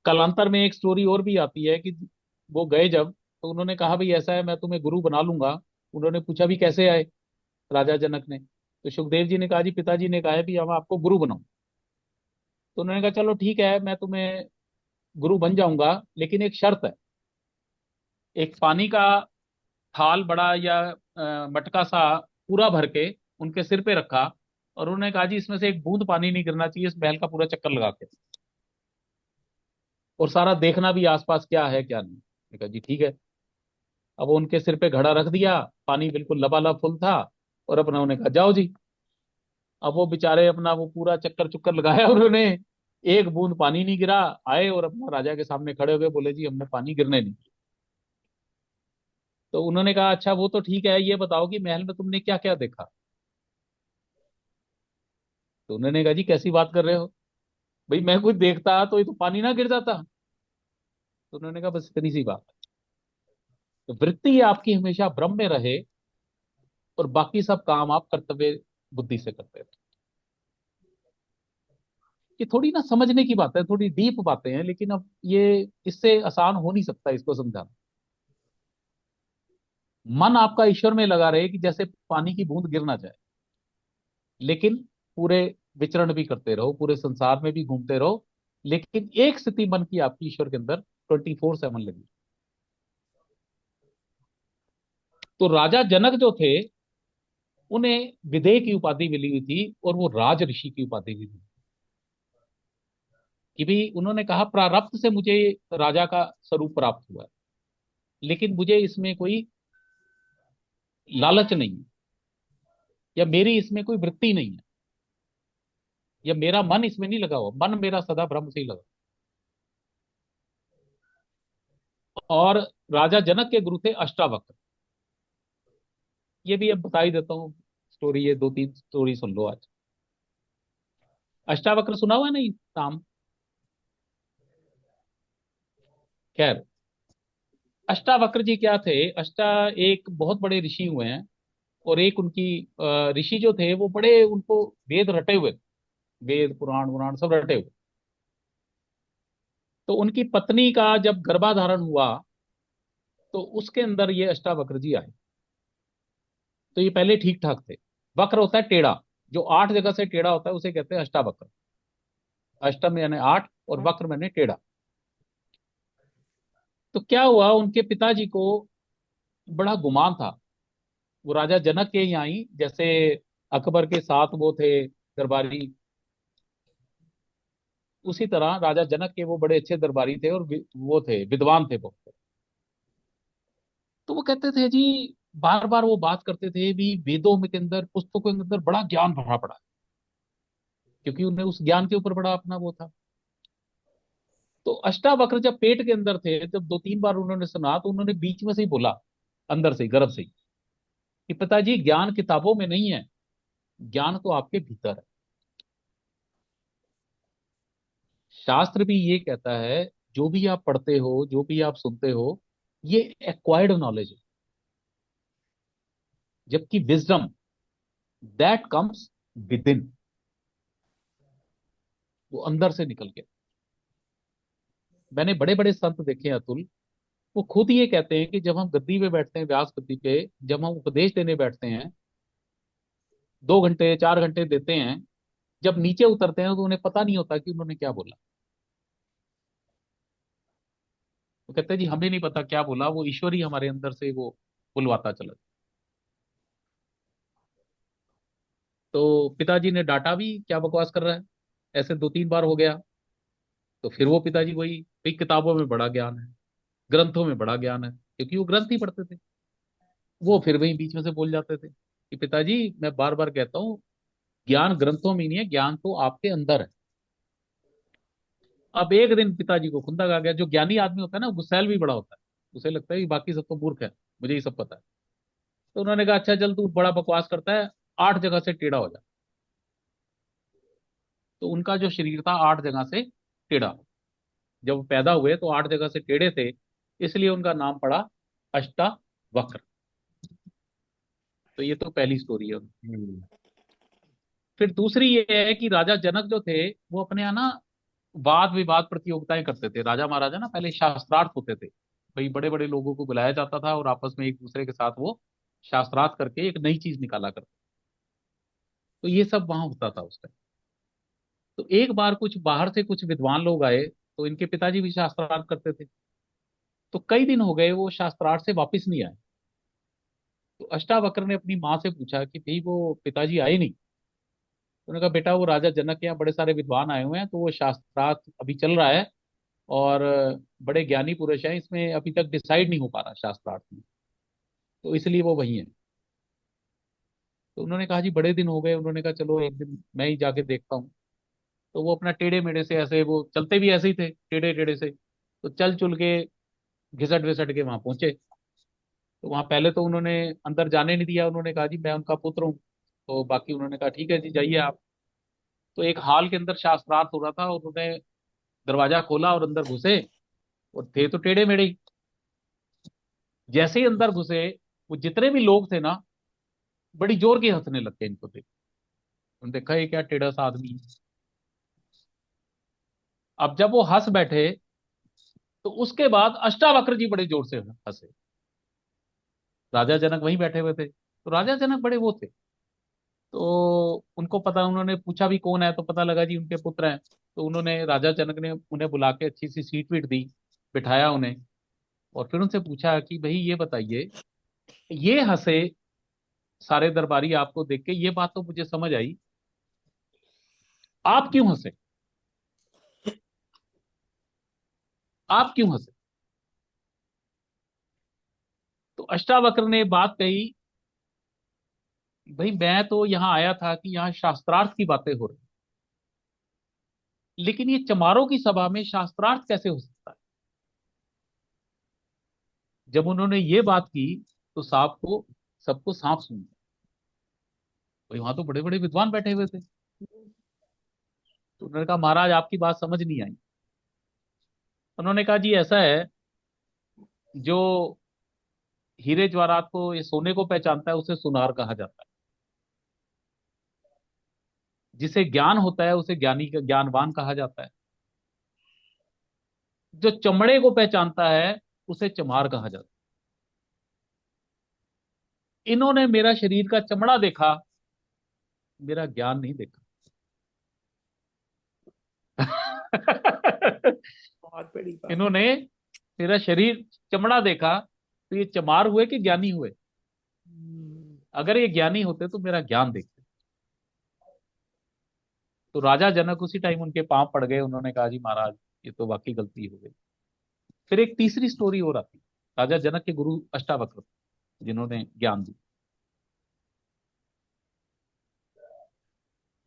कालांतर में एक स्टोरी और भी आती है कि वो गए जब, तो उन्होंने कहा भाई ऐसा है मैं तुम्हें गुरु बना लूंगा। उन्होंने पूछा भी कैसे आए, राजा जनक ने। तो सुखदेव जी ने कहा जी पिताजी ने कहा है भी हम आपको गुरु बनाऊं। तो उन्होंने कहा चलो ठीक है मैं तुम्हें गुरु बन जाऊंगा, लेकिन एक शर्त है। एक पानी का थाल बड़ा या मटका सा पूरा भर के उनके सिर पे रखा, और उन्होंने कहा जी इसमें से एक बूंद पानी नहीं गिरना चाहिए इस महल का पूरा चक्कर लगा के, और सारा देखना भी आसपास क्या है क्या नहीं। मैंने कहा जी ठीक है। अब वो उनके सिर पे घड़ा रख दिया, पानी बिल्कुल लबालब फुल था, और अपना उन्होंने कहा जाओ जी। अब वो बेचारे अपना वो पूरा चक्कर चुक्कर लगाया उन्होंने, एक बूंद पानी नहीं गिरा। आए और अपना राजा के सामने खड़े हो गए, बोले जी हमने पानी गिरने नहीं दिया। तो उन्होंने कहा अच्छा वो तो ठीक है, ये बताओ कि महल में तुमने क्या क्या देखा। तो उन्होंने कहा जी कैसी बात कर रहे हो, भाई मैं कुछ देखता तो ये तो पानी ना गिर जाता। तो उन्होंने कहा बस इतनी सी बात है। तो वृत्ति आपकी हमेशा ब्रह्म में रहे और बाकी सब काम आप कर्तव्य बुद्धि से करते रहे। ये थोड़ी ना समझने की बात है, थोड़ी डीप बातें हैं, लेकिन अब ये इससे आसान हो नहीं सकता इसको समझाना। मन आपका ईश्वर में लगा रहे कि जैसे पानी की बूंद गिर ना जाए, लेकिन पूरे विचरण भी करते रहो, पूरे संसार में भी घूमते रहो, लेकिन एक स्थिति मन की आपकी ईश्वर के अंदर 24/7 लगी। तो राजा जनक जो थे, उन्हें विदेह की उपाधि मिली हुई थी और वो राज ऋषि की उपाधि भी मिली, कि भी उन्होंने कहा प्रारब्ध से मुझे राजा का स्वरूप प्राप्त हुआ है, लेकिन मुझे इसमें कोई लालच नहीं है, या मेरी इसमें कोई वृत्ति नहीं है, या मेरा मन इसमें नहीं लगा हुआ, मन मेरा सदा ब्रह्म से ही लगा। और राजा जनक के गुरु थे अष्टावक्र। ये भी अब बता ही देता हूँ स्टोरी, ये 2-3 स्टोरी सुन लो आज। अष्टावक्र सुना हुआ है नहीं नाम? खैर, अष्टावक्र जी क्या थे? एक बहुत बड़े ऋषि हुए हैं, और एक उनकी ऋषि जो थे वो बड़े, उनको वेद रटे हुए थे, वेद पुराण पुराण सब रटे हुए। तो उनकी पत्नी का जब गर्भाधारण हुआ, तो उसके अंदर ये अष्टावक्र जी आए। तो ये पहले ठीक ठाक थे। वक्र होता है टेढ़ा, जो 8 जगह से टेढ़ा होता है उसे कहते हैं अष्टावक्र। अष्टम यानी 8 और वक्र मैंने टेढ़ा। तो क्या हुआ, उनके पिताजी को बड़ा गुमान था, वो राजा जनक के यहाँ ही, जैसे अकबर के साथ वो थे दरबारी, उसी तरह राजा जनक के वो बड़े अच्छे दरबारी थे और वो थे विद्वान थे बहुत। तो वो कहते थे जी, बार बार वो बात करते थे भी वेदों में के अंदर, पुस्तकों के अंदर बड़ा ज्ञान भरा पड़ा है, क्योंकि उन्हें उस ज्ञान के ऊपर बड़ा अपना वो था। तो अष्टावक्र जब पेट के अंदर थे, जब 2-3 बार उन्होंने सुना, तो उन्होंने बीच में से ही बोला, अंदर से गर्भ से ही, कि पिताजी ज्ञान किताबों में नहीं है, ज्ञान तो आपके भीतर है। शास्त्र भी ये कहता है, जो भी आप पढ़ते हो, जो भी आप सुनते हो, ये एक्वायर्ड नॉलेज है, जबकि wisdom that comes with in, वो अंदर से निकल के। मैंने बड़े बड़े संत देखे हैं अतुल, वो खुद ये कहते हैं कि जब हम गद्दी पे बैठते हैं, व्यास गद्दी पे, जब हम उपदेश देने बैठते हैं, 2 घंटे 4 घंटे देते हैं, जब नीचे उतरते हैं तो उन्हें पता नहीं होता कि उन्होंने क्या बोला। वो कहते हैं जी हमें नहीं पता क्या बोला, वो ईश्वर ही हमारे अंदर से वो बुलवाता चला। तो पिताजी ने डांटा भी, क्या बकवास कर रहा है, ऐसे 2-3 बार हो गया। तो फिर वो पिताजी वही, भाई किताबों में बड़ा ज्ञान है, ग्रंथों में बड़ा ज्ञान है, क्योंकि वो ग्रंथ ही पढ़ते थे। वो फिर वही बीच में से बोल जाते थे कि पिताजी मैं बार बार कहता हूँ, ज्ञान ग्रंथों में नहीं है, ज्ञान तो आपके अंदर है। अब एक दिन पिताजी को खुंदक आ गया। जो ज्ञानी आदमी होता है ना, गुस्सैल भी बड़ा होता है, उसे लगता है कि बाकी सब तो मूर्ख है, मुझे ही सब पता है। तो उन्होंने कहा अच्छा चल, तू बड़ा बकवास करता है, 8 जगह से टेढ़ा हो जा। तो उनका जो शरीर था 8 जगह से टेढ़ा, जब वो पैदा हुए तो 8 जगह से टेढ़े थे, इसलिए उनका नाम पड़ा अष्टावक्र। तो ये तो पहली स्टोरी है। हम्म। फिर दूसरी ये है कि राजा जनक जो थे, वो अपने यहाँ ना वाद विवाद प्रतियोगिताएं करते थे। राजा महाराजा ना पहले शास्त्रार्थ होते थे, भाई बड़े बड़े लोगों को बुलाया जाता था और आपस में एक दूसरे के साथ वो शास्त्रार्थ करके एक नई चीज निकाला करते। तो ये सब वहां होता था उस टाइम। तो एक बार कुछ बाहर से कुछ विद्वान लोग आए, तो इनके पिताजी भी शास्त्रार्थ करते थे। तो कई दिन हो गए वो शास्त्रार्थ से वापस नहीं आए। तो अष्टावक्र ने अपनी माँ से पूछा कि भाई वो पिताजी आए नहीं। तो उन्होंने कहा बेटा वो राजा जनक के यहाँ बड़े सारे विद्वान आए हुए हैं, तो वो शास्त्रार्थ अभी चल रहा है, और बड़े ज्ञानी पुरुष हैं, इसमें अभी तक डिसाइड नहीं हो पा रहा शास्त्रार्थ में, तो इसलिए वो वही है। तो उन्होंने कहा जी बड़े दिन हो गए। उन्होंने कहा चलो एक दिन मैं ही जाके देखता हूँ। तो वो अपना टेढ़े मेढ़े से, ऐसे वो चलते भी ऐसे ही थे टेढ़े टेढ़े से, तो चल चुल के घिसट विसट के वहां पहुंचे। तो वहां पहले तो उन्होंने अंदर जाने नहीं दिया। उन्होंने कहा जी मैं उनका पुत्र हूँ। तो बाकी उन्होंने कहा ठीक है जी जाइए आप। तो एक हॉल के अंदर शास्त्रार्थ हो रहा था, और उन्होंने दरवाजा खोला और अंदर घुसे, और थे तो टेढ़े मेढ़े ही। जैसे ही अंदर घुसे, वो जितने भी लोग थे ना, बड़ी जोर की हंसने लग गए इनको देख। उन्होंने देखा ये क्या टेढ़ा सा आदमी है। अब जब वो हंस बैठे, तो उसके बाद अष्टावक्र जी बड़े जोर से हंसे। राजा जनक वहीं बैठे हुए थे, तो राजा जनक बड़े वो थे, तो उनको पता, उन्होंने पूछा भी कौन है, तो पता लगा जी उनके पुत्र हैं। तो उन्होंने, राजा जनक ने उन्हें बुला के अच्छी सी सीट वीट दी, बिठाया उन्हें, और फिर उनसे पूछा कि भाई ये बताइए, ये हंसे सारे दरबारी आपको देख के, ये बात तो मुझे समझ आई, आप क्यों हंसे, आप क्यों हंसे। तो अष्टावक्र ने बात कही, भाई मैं तो यहाँ आया था कि यहाँ शास्त्रार्थ की बातें हो रही, लेकिन ये चमारों की सभा में शास्त्रार्थ कैसे हो सकता है। जब उन्होंने ये बात की, तो सांप को, सबको सांप सूंघ गया। भाई वहां तो बड़े बड़े विद्वान बैठे हुए थे। तो उन्होंने कहा महाराज आपकी बात समझ नहीं आई। उन्होंने कहा जी ऐसा है, जो हीरे जवाहरात को, ये सोने को पहचानता है, उसे सुनार कहा जाता है। जिसे ज्ञान होता है उसे ज्ञानी का, ज्ञानवान कहा जाता है। जो चमड़े को पहचानता है उसे चमार कहा जाता है। इन्होंने मेरा शरीर का चमड़ा देखा, मेरा ज्ञान नहीं देखा। बहुत बड़ी बात। इन्होंने मेरा शरीर चमड़ा देखा, तो ये चमार हुए कि ज्ञानी हुए। हम्म, अगर ये ज्ञानी होते तो मेरा ज्ञान देखते। तो राजा जनक उसी टाइम उनके पांव पड़ गए। उन्होंने कहा जी महाराज ये तो वाकई गलती हो गई। फिर एक तीसरी स्टोरी और आती। राजा जनक के गुरु अष्टावक्र जिन्होंने ज्ञान दी।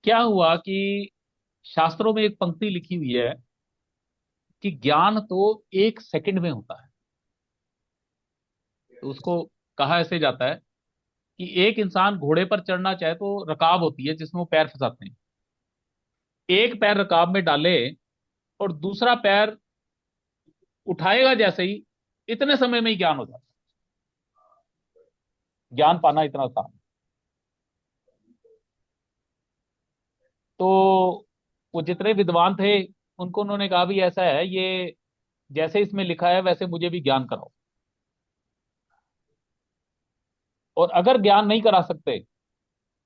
क्या हुआ कि शास्त्रों में एक पंक्ति लिखी हुई है कि ज्ञान तो 1 सेकंड में होता है। तो उसको कहा ऐसे जाता है कि एक इंसान घोड़े पर चढ़ना चाहे तो रकाब होती है जिसमें वो पैर फंसाते हैं। एक पैर रकाब में डाले और दूसरा पैर उठाएगा जैसे ही, इतने समय में ही ज्ञान हो जाता है। ज्ञान पाना इतना आसान है। तो वो जितने विद्वान थे, उनको उन्होंने कहा भी ऐसा है, ये जैसे इसमें लिखा है वैसे मुझे भी ज्ञान कराओ। और अगर ज्ञान नहीं करा सकते,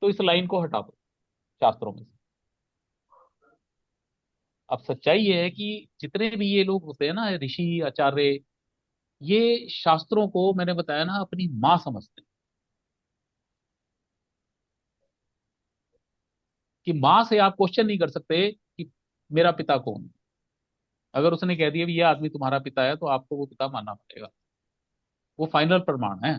तो तो इस लाइन को हटा दो शास्त्रों में से। अब सच्चाई ये है कि जितने भी ये लोग होते हैं ना, ऋषि आचार्य, ये शास्त्रों को मैंने बताया ना अपनी माँ समझते हैं, कि माँ से आप क्वेश्चन नहीं कर सकते कि मेरा पिता कौन है। अगर उसने कह दिया भी ये आदमी तुम्हारा पिता है तो आपको वो पिता मानना पड़ेगा, वो फाइनल प्रमाण है।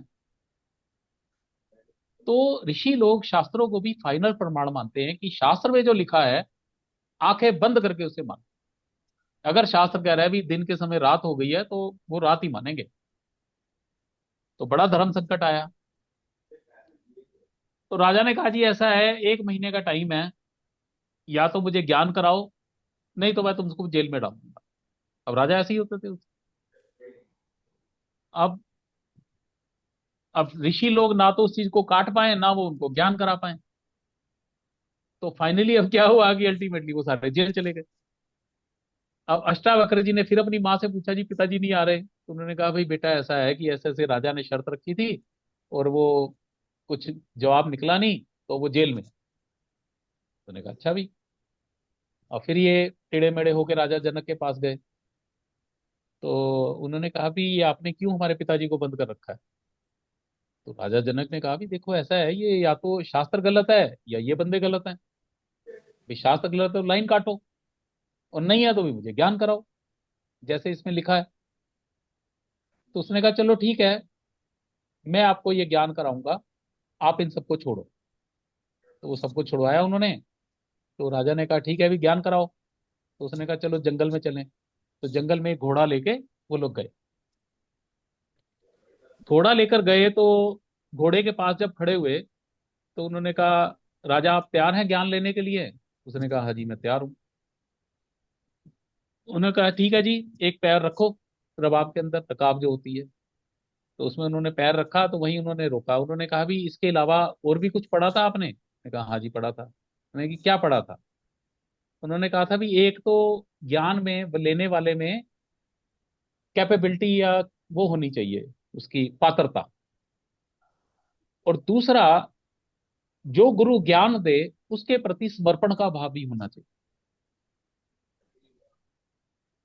तो ऋषि लोग शास्त्रों को भी फाइनल प्रमाण मानते हैं, कि शास्त्र में जो लिखा है आंखें बंद करके उसे मान। अगर शास्त्र कह रहा है भी दिन के समय रात हो गई है तो वो रात ही मानेंगे। तो बड़ा धर्म संकट आया। तो राजा ने कहा जी ऐसा है, 1 महीने का टाइम है, या तो मुझे ज्ञान कराओ, नहीं तो मैं तुमको जेल में डाल दूंगा। अब राजा ऐसे ही होते थे। अब अब ऋषि लोग ना तो उस चीज को काट पाए, ना वो उनको ज्ञान करा पाए। तो फाइनली अब क्या हुआ कि अल्टीमेटली वो सारे जेल चले गए। अब अष्टावक्र जी ने फिर अपनी माँ से पूछा, जी पिताजी नहीं आ रहे? तो उन्होंने कहा भाई बेटा ऐसा है कि ऐसे ऐसे राजा ने शर्त रखी थी और वो कुछ जवाब निकला नहीं, तो वो जेल में है। तो उन्होंने कहा अच्छा भी। और फिर ये टेढ़े मेढ़े होके राजा जनक के पास गए। तो उन्होंने कहा भी ये आपने क्यों हमारे पिताजी को बंद कर रखा है? तो राजा जनक ने कहा भी देखो ऐसा है, ये या तो शास्त्र गलत है या ये बंदे गलत हैं। भाई शास्त्र गलत है तो लाइन काटो, और नहीं है तो भी मुझे ज्ञान कराओ जैसे इसमें लिखा है। तो उसने कहा चलो ठीक है, मैं आपको ये ज्ञान कराऊंगा, आप इन सबको छोड़ो। तो वो सबको छुड़वाया उन्होंने। तो राजा ने कहा ठीक है अभी ज्ञान कराओ। तो उसने कहा चलो जंगल में चलें। तो जंगल में एक घोड़ा लेके वो लोग गए। घोड़ा लेकर गए तो घोड़े के पास जब खड़े हुए तो उन्होंने कहा राजा आप तैयार हैं ज्ञान लेने के लिए? उसने कहा हाँ जी मैं तैयार हूँ। उन्होंने कहा ठीक है जी, एक पैर रखो रबाब के अंदर, रकाब जो होती है। तो उसमें उन्होंने पैर रखा तो वहीं उन्होंने रोका। उन्होंने कहा भी इसके अलावा और भी कुछ पढ़ा था आपने? मैंने कहा हाँ जी पढ़ा था। उन्होंने कि क्या पढ़ा था? उन्होंने कहा था भी एक तो ज्ञान में लेने वाले में कैपेबिलिटी या वो होनी चाहिए, उसकी पात्रता। और दूसरा, जो गुरु ज्ञान दे उसके प्रति समर्पण का भाव भी होना चाहिए।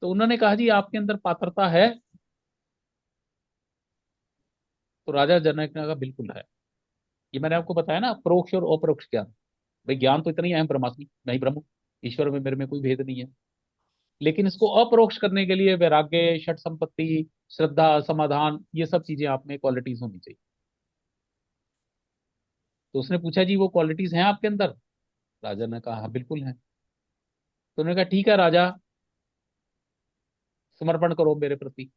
तो उन्होंने कहा जी आपके अंदर पात्रता है? तो राजा जनक ने कहा बिल्कुल है। ये मैंने आपको बताया ना, परोक्ष और अपरोक्ष ज्ञान। भाई ज्ञान तो इतना ही है, ब्रह्मास्मि नहीं ब्रह्म, ईश्वर में मेरे में कोई भेद नहीं है। लेकिन इसको अपरोक्ष करने के लिए वैराग्य, षट संपत्ति, श्रद्धा, समाधान, ये सब चीजें आप में क्वालिटीज होनी चाहिए। तो उसने पूछा जी वो क्वालिटीज हैं आपके अंदर? राजा ने कहा हाँ बिल्कुल है। तो उन्होंने कहा ठीक है राजा, समर्पण करो मेरे प्रति।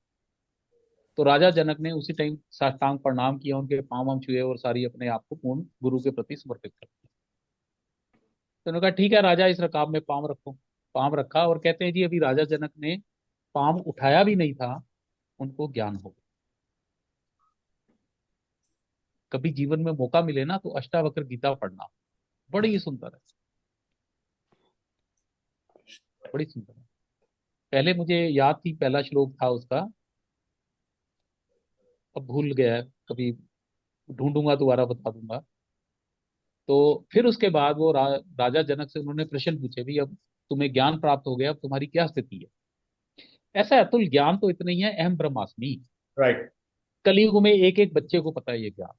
तो राजा जनक ने उसी टाइम साष्टांग प्रणाम किया, उनके पांव वाम छुए और सारी अपने आप को पूर्ण गुरु के प्रति समर्पित कर दिया। तो उन्होंने कहा ठीक है राजा, इस रकाब में पांव रखो। पांव रखा और कहते हैं जी अभी राजा जनक ने पांव उठाया भी नहीं था, उनको ज्ञान हो गया। कभी जीवन में मौका मिले ना तो अष्टावक्र गीता पढ़ना, बड़ी ही सुंदर है, बड़ी सुंदर है। पहले मुझे याद थी, पहला श्लोक था उसका, अब भूल गया है, कभी ढूंढूंगा दोबारा बता दूंगा। तो फिर उसके बाद वो राजा जनक से उन्होंने प्रश्न पूछे भी अब तुम्हें ज्ञान प्राप्त हो गया, अब तुम्हारी क्या स्थिति है? ऐसा है अतुल, ज्ञान तो इतना ही है, अहम ब्रह्मास्मि। राइट। कलयुग में एक एक बच्चे को पता है ये ज्ञान।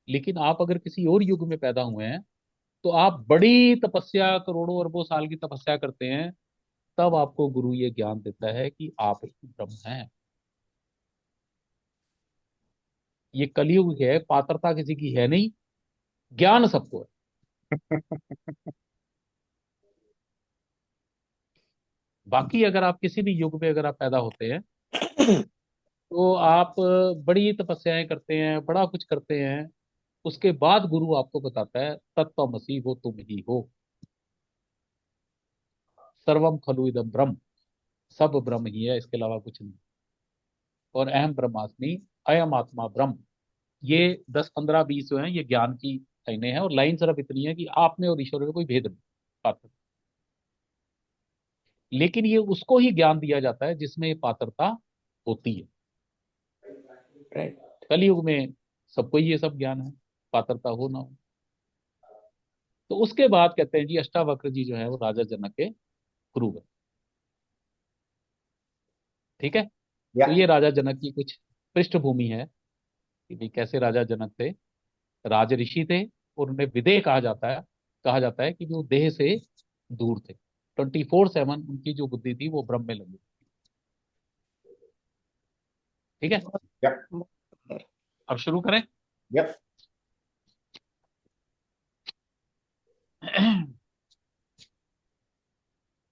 लेकिन आप अगर किसी और युग में पैदा हुए हैं तो आप बड़ी तपस्या, करोड़ों अरबों साल की तपस्या करते हैं, तब आपको गुरु ये ज्ञान देता है कि आप ही ब्रह्म हैं। ये कलयुग है, पात्रता किसी की है नहीं, ज्ञान सबको है। बाकी अगर आप किसी भी युग में अगर आप पैदा होते हैं तो आप बड़ी तपस्याएं करते हैं, बड़ा कुछ करते हैं, उसके बाद गुरु आपको बताता है तत्त्वमसि हो तुम ही हो, सर्वम खलु इदम ब्रह्म, सब ब्रह्म ही है, इसके अलावा कुछ नहीं। और अहम ब्रह्मास्मि, अयम आत्मा ब्रह्म। ये 10 15 20 जो है ये ज्ञान की लाइनें हैं, और लाइन सिर्फ इतनी है कि आप में और ईश्वर में कोई भेद नहीं, पात्र। लेकिन ये उसको ही ज्ञान दिया जाता है जिसमें ये पात्रता होती है। राइट। कलयुग में सबको ही ये सब ज्ञान है, पात्रता हो ना हो। तो उसके बाद कहते हैं जी अष्टावक्र जी जो है वो राजा जनक के गुरु बने। ठीक है। या तो ये राजा जनक की कुछ पृष्ठभूमि है कि भाई कैसे राजा जनक थे, राज ऋषि थे, और उन्हें विदेह कहा जाता है कि वो देह से दूर थे। 24/7 उनकी जो बुद्धि थी वो ब्रह्म में लगी। ठीक है। या अब शुरू करें। या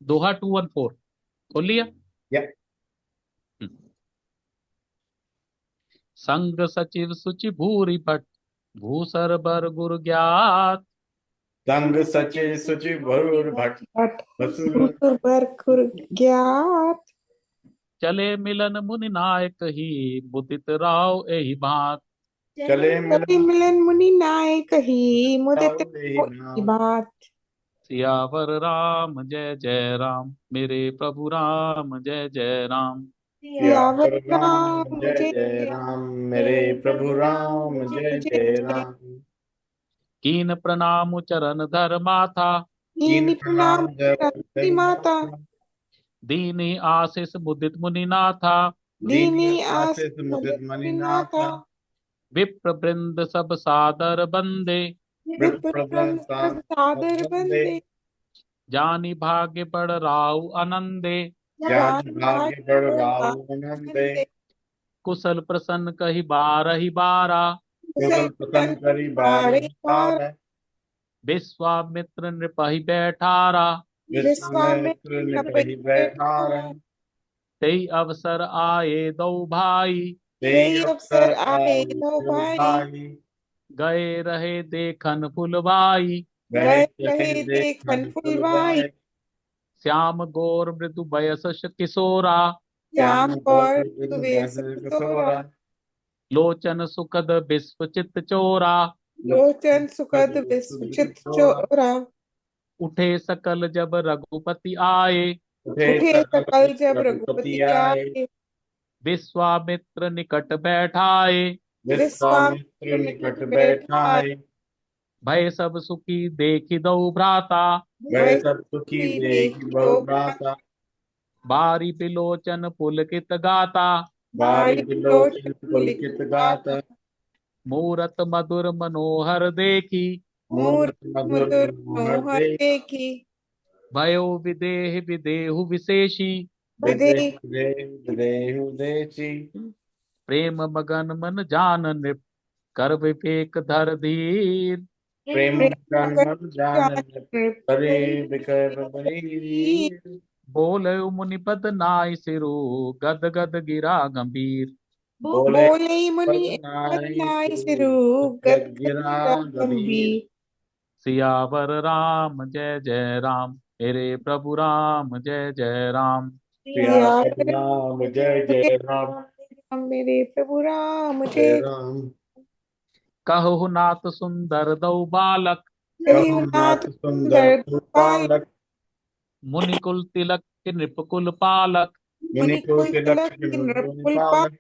दोहा 214 खोल लिया। या हम्म। संग सचिव सुचि भूरि भट भूसर बर गुर ज्ञात संग सचे सुचि भरुर भट बट असुर बर खुर ज्ञात चले मिलन मुनि नायक ही मुदित राव एहि बात। चले कवि मिलन मिलन मुनि नाय कही मुदित ही हो ई नाम। बात। सियावर राम जय जय राम, मेरे प्रभु राम जय जय राम। सियावर सियावर राम राम जय जय जय जय राम, मेरे प्रभु राम जय जय जय जय। राम। कीन प्रणाम चरण धर माथा, कीन कीनी प्रणाम प्रणाम जय करती जय माता। माता। दीनी आशीष मुदित मुनि नाथा। दीनी दीनी आस आशीष मुदित मुदित मनि मुनिनाथा। नाथा। विप्र वृंद सब सादर बंदे, विपुल विप्रवन सब सादर वंदे। बंदे। जानी भाग्य बढ़ राउ आनंदे। ज्ञान जान भाग्य बढ़ भाग्य राहु आनंदे। बंदे। कुशल प्रसन्न कही बारहि बारा, कुशल कुशल प्रसन्न प्रसन्न करी बारे बारहि बार। बार। विश्वामित्र नृपहि बैठारा। विश्वामित्र ने कही विश्वामित्र बैठारा। तेई अवसर आए दो भाई, ते यही अवसर अवसर आए आए दो जो भाई। भाई। गए रहे देखन फुलवाई। गए गए रहे रहे देखन देखन फुलवाई। फुलवाए। श्याम गौर मृदु बयस किशोरा, श्याम श्याम कौर गौर बिनु सुवेश बंधु किशोरा। किशोरा। लोचन सुखद विश्व चित चोरा। लोचन सुखद विश्व चित किशोरा। चोरा। उठे सकल जब रघुपति आए, उठे उठे सकल सकल जब रघुपति रघुपति आए। आए। विश्वामित्र निकट बैठाए। विश्वामित्र विश्वामित्र निकट निकट बैठाए। बैठाए। भय सब सुखी देखि दो भ्राता, वह वै सब सुखी सुखी देख देखी बहु दो भ्राता। बारी बिलोचन पुलकित गाता। बारी बारी बिलोचन लोचन पुलकित पुलकित गाता। गाता। मूरत मधुर मनोहर देखी, मूरत मूरत मधुर मधुर मनोहर मनोहर देख। देखी। भयो विदेह विदेहु विशेषी। विदेह विदेहु देची। प्रेम मगन मन जान नृप, कर विवेक धर धीर। प्रेम प्रेम तन मगन मन जान जान करे विकर बनी। बोले मुनिपद नाई सिरु, गद गद गिरा गंभीर। बोले बोले मुनि पद नारी नाई सिरु सिरु गद गद गिरा गद गंभीर। गंभीर। सियावर राम जय जय राम, मेरे प्रभु राम जय जय राम। सियावर सियावर राम जय जय राम। राम मेरे प्रभु राम जय जय। राम। कहु नाथ सुंदर दौ बालक, कही रघुनाथ नाथ सुंदर सुंदर पाल। बालक। मुनि कुल तिलक नृप कुल पालक। मुनि मुनि को कुल तिलक तिलक मुनि नृपुल पाल। पालक।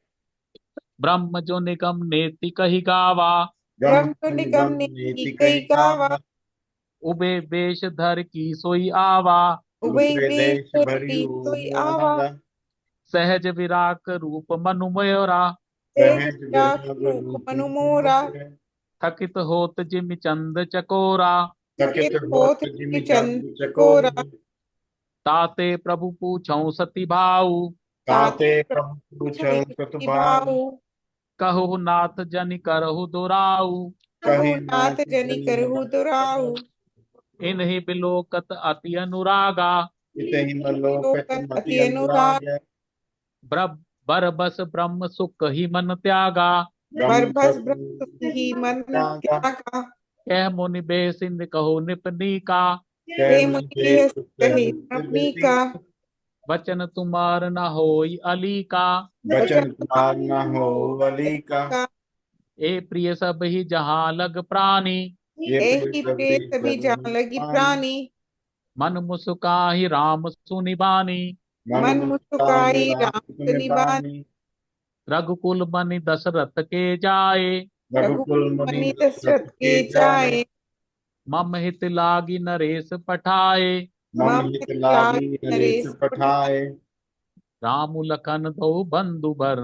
ब्रह्म जो निगम नेति कही गावा, ब्रह्म ब्रह्म निगम निगम ने की नीति कई कही गावा। गावा। उबे वेश धर की सोई आवा। उभय उबे वेश देश भरी की सोई आवा। आवा। सहज विराक रूप मनु मयोरा, सहज सहज जात विराग रूप रूप मनु मोरा। थकित होत जिमि चंद चकोरा। चकित थकित होत होत जिमि चंद चंद चकोरा। चकोर। ताते प्रभु पूछौ सती भाऊ, ताते ताते प्रभु प्रभु पूछौ की सतभाव। भाऊ। कहु नाथ जनि करहु दुराऊ। कही रघुनाथ नाथ जनि जनि करहु दुराऊ। मति। इन्हीं बिलोकत अति अनुरागा, इतहि मलोकत लोकत मति अति अनुराग। अनुराग। ब्र- बर बस ब्रह्म सुख ही मन त्यागा। ब्रह्म बरबस ब्रह्म ही सत्य मन त्यागा। त्यागा। कह मुनि बेसिंद कहो निपनीका, जय हे मुनि मुझे बेस कही अपनी सुख। का। वचन तुम्हार न होई अली का। बचन वचन तुम्हार न हो वली का। का। ए प्रिय सब ही जहाँ लग प्राणी, ये प्रिय यही प्रिय सभी सभी जान लगी पानी। प्राणी। मन मुस्काहि राम सुनि बानी। मन मन मुस्काहि मुस्काई राम राम सुनि निबान। बानी। रघुकुल मनि दशरथ के जाए, रघुकुल रघुकुल मुनि मनि दशरथ दशरथ के के जाए। जाए। मम हित लागी नरेश पठाए। मम मम हित लाग लागी नरेश नरेश पठाए। राम लखन दो बंधु बर,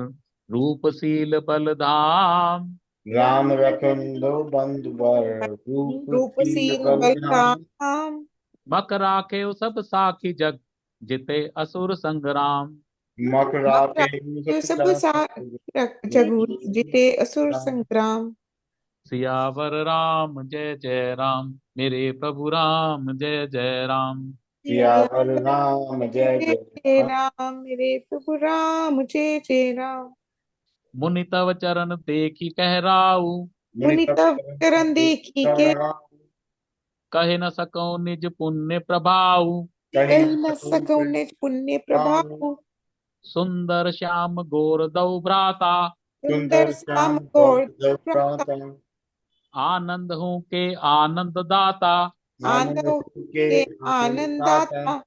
रूपशील बल धाम। राम लखन दो बंधु बर, रूप शील रूपसील बलराम। बलराम। मक राखे सब साखी जग, जिते असुर संग्राम। मकरा के मकरा सब जगु जिते असुर संग्राम। सियावर राम जय जय राम, मेरे प्रभु राम जय जय राम। सियावर राम जय जय जय जय राम। राम मेरे प्रभु राम, जय जय राम। मुनि तव चरण देखी कहराऊ, मुनि मुनि तब तव चरण देखी के कहे न सको निज पुण्य प्रभाऊ। कहीं कही न न सकूं सकौ निज पुण्य पाऊं। प्रभाव। सुंदर श्याम गोर दऊ भ्राता, सुंदर सुंदर श्याम श्याम गौर गौर प्राता। प्राता। आनंद हूँ के आनंद दाता। आनंद आंधो के के आनंद दाता। आनंदाता।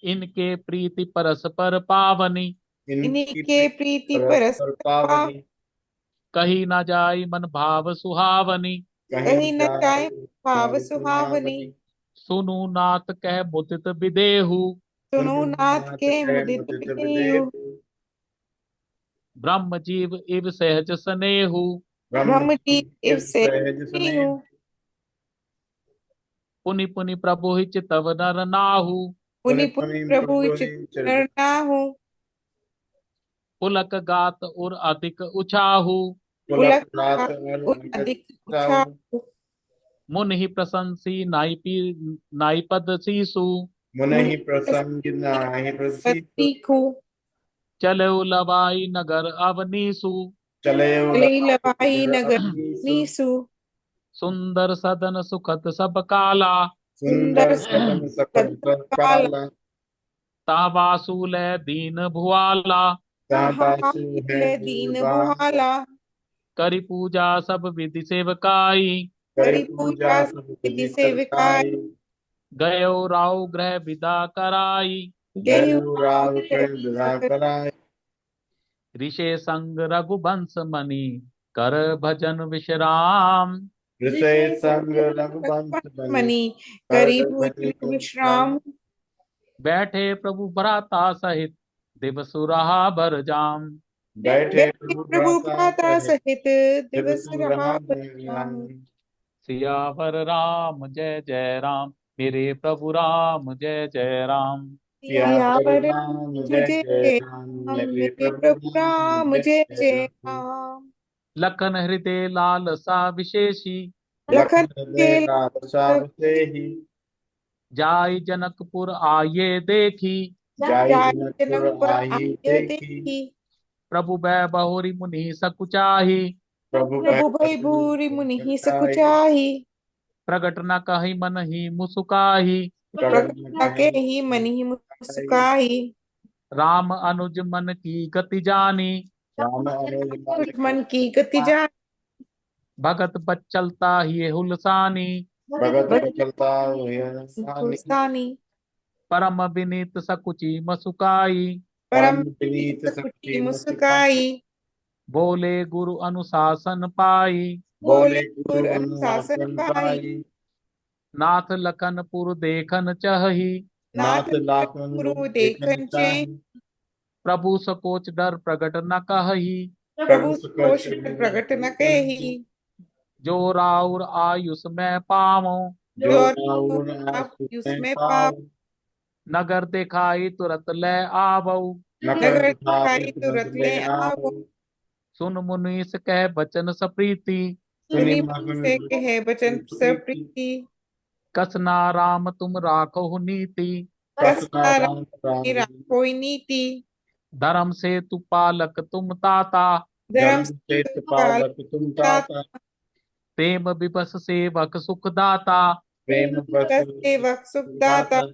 इनके प्रीति परस्पर पावनी, इन्हीं इनकी के प्रीति परस्पर परस्पर पाव। पावनी। कही न जाई मन भाव सुहावनी। कहीं कहीं न जाए जाए भाव भाव सुहावनी। सुहावनी। सुनु नाथ कह मुदित विदेहु, सुनु सुनो नाथ नाथ के कह मुदित मुदित विदेहु। विदेहु। ब्रह्म जीव इव सहज स्नेहु। ब्रह्म ब्रह्म जी जी इव के से सहज हूँ। स्नेह। पुनि पुनि प्रभु हिच तव नर नाहु। पुनि पुनि पुनि पुनि प्रभु प्रभु ही चित चरित। करना हूँ। पुलक गात और अधिक उछाहु। पुलक पुलक रात का और उर अंगद अधिक जाऊं। उछाल। मुन ही प्रशंसी नाई पद सीसु। मुने मुनि ही प्रसन्न नाहि प्रसीद। सीखू। चलो लवाई नगर अवनीसु। चले चले लवाई नगर अवनीसु। नीसु। सुंदर सदन सुखद सब काला, सुंदर सुंदर सदन सकल सदन पर काला। काला। तावासूल दीन भुआला। ताबासु है ताहाले दीन बाला। बुहाला। करि पूजा सब विधि सेवकाई। करे करी पूजा पूजा सब विधि विधि सेविकाई। करताई। गयो राव गृह विदा कराई। गयो गयो राव कर विदा कराए। ऋषे संग रघुवंश मणि, कर भजन विश्राम। विषय संग रघुवंश बनी। मणि कर करी भजन भोजन राम। विश्राम। बैठे प्रभु भ्राता सहित, दिवस रहा भर जाम। बैठे बैठे प्रभु प्रभु भ्राता भ्राता सहित। सहित दिवस दिवस रहा रहा बलिहाम। सियावर राम जय जय राम, मेरे प्रभु राम जय जय राम। सियावर सियावर राम जय जय जय जय राम। राम मेरे मेरे प्रभु प्रभु राम राम, जय जय जय जय राम। राम। लखन हृदय लाल सा विशेषी, लखन लखन के दे लाल से ही। जाई जनकपुर आये देखी। जाई जाय जनकपुर जनक पर आही आय देखी। देखी। प्रभु बै बहुरी मुनि सकुचाही। प्रभु प्रभु भय भई भूरि मुनि सकुचाई। सकुचाही। प्रगट न कहि मन ही मुसुकाही। प्रगट प्रगट न न कहीं के ही मनि मुस्काई। राम अनुज मन की गति जानी, राम अनुज मन कुछ मन की गति जान। भगत बच्चलता ही हुलसानी। भगत बड़ी बचलता हुए इंसानी। फुरसानी। परम विनीत सकुची मसुकाई। परम परम विनीत सकुची सबकी मुस्कान। मुस्काई। बोले गुरु अनुशासन पाई। बोले बोले गुरु गुर अनुशासन अनुशासन पाई। पाई। नाथ लखनपुर देखन चही। नाथ नाथ लाखन गुरु देखन देखन चे। चाहि। प्रभु सकोच डर प्रगट न कही। प्रभु प्रभु कोश सुकट प्रगट न केही। जो राउर आयुष में पावो, जो जो राउर आंसू में उसमें पाप। पाव। नगर दिखाई तुरत ले आवो। नगर नगर दिखाई दिखाई तुरंत तुरत ले ले आओ। आओ। सुन मुनीस कह बचन सप्रीति। सुनी सुनी मुनि मगन से कहे बचन प्रीति। सप्रीति। कसना राम तुम राखो नीति। कस कसना राम राम। मेरा कोई नीति। धर्म से तु पालक तुम ताता। धर्म धर्म से से काल पालक तुम का। ताता। प्रेम विवश सेवक सुख दाता। प्रेम बस सेवक सुखदाता। दाता।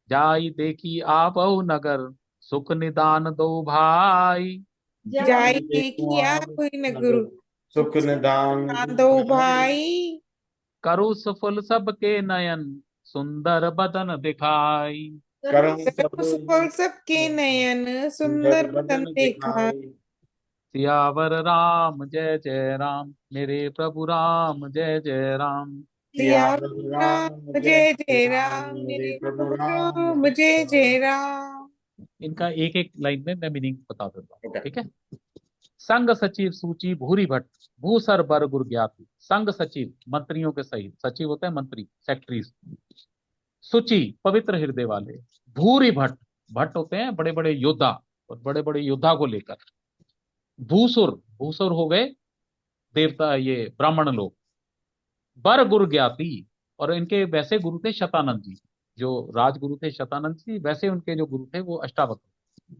जाई देखी आपहु नगर, सुख निदान दो भाई। जाय देखो देखिया आप हुई न गुरु नगर, सुख निदान दो भाई। भाई। करु सफल सबके नयन, सुंदर बदन दिखाई। करम सब करम सुफल सबके नयन, सुंदर सुंदर बदन बदन देखा। दिखाई। सियावर राम जय जय राम, मेरे प्रभु राम जय जय राम। सिया राम जय जय राम, मेरे प्रभु प्रभु मुझे जय राम। इनका एक एक लाइन में मैं मीनिंग बता देता हूँ, ओके। ठीक है। संग सचिव सूची भूरी भट्ट, भूसर बर गुर ज्ञाति। संग सचिव मंत्रियों के सहित, सचिव होते हैं मंत्री, सेक्रेटरीज। सुचि पवित्र हृदय वाले। भूरी भट्ट, भट्ट होते हैं बड़े बड़े योद्धा, और बड़े बड़े योद्धा को लेकर। भूसुर, भूसुर हो गए देवता, ये ब्राह्मण लोग। बर गुरु ज्ञाति, और इनके वैसे गुरु थे शतानंद जी, जो राजगुरु थे शतानंद जी, वैसे उनके जो गुरु थे वो अष्टावक्र।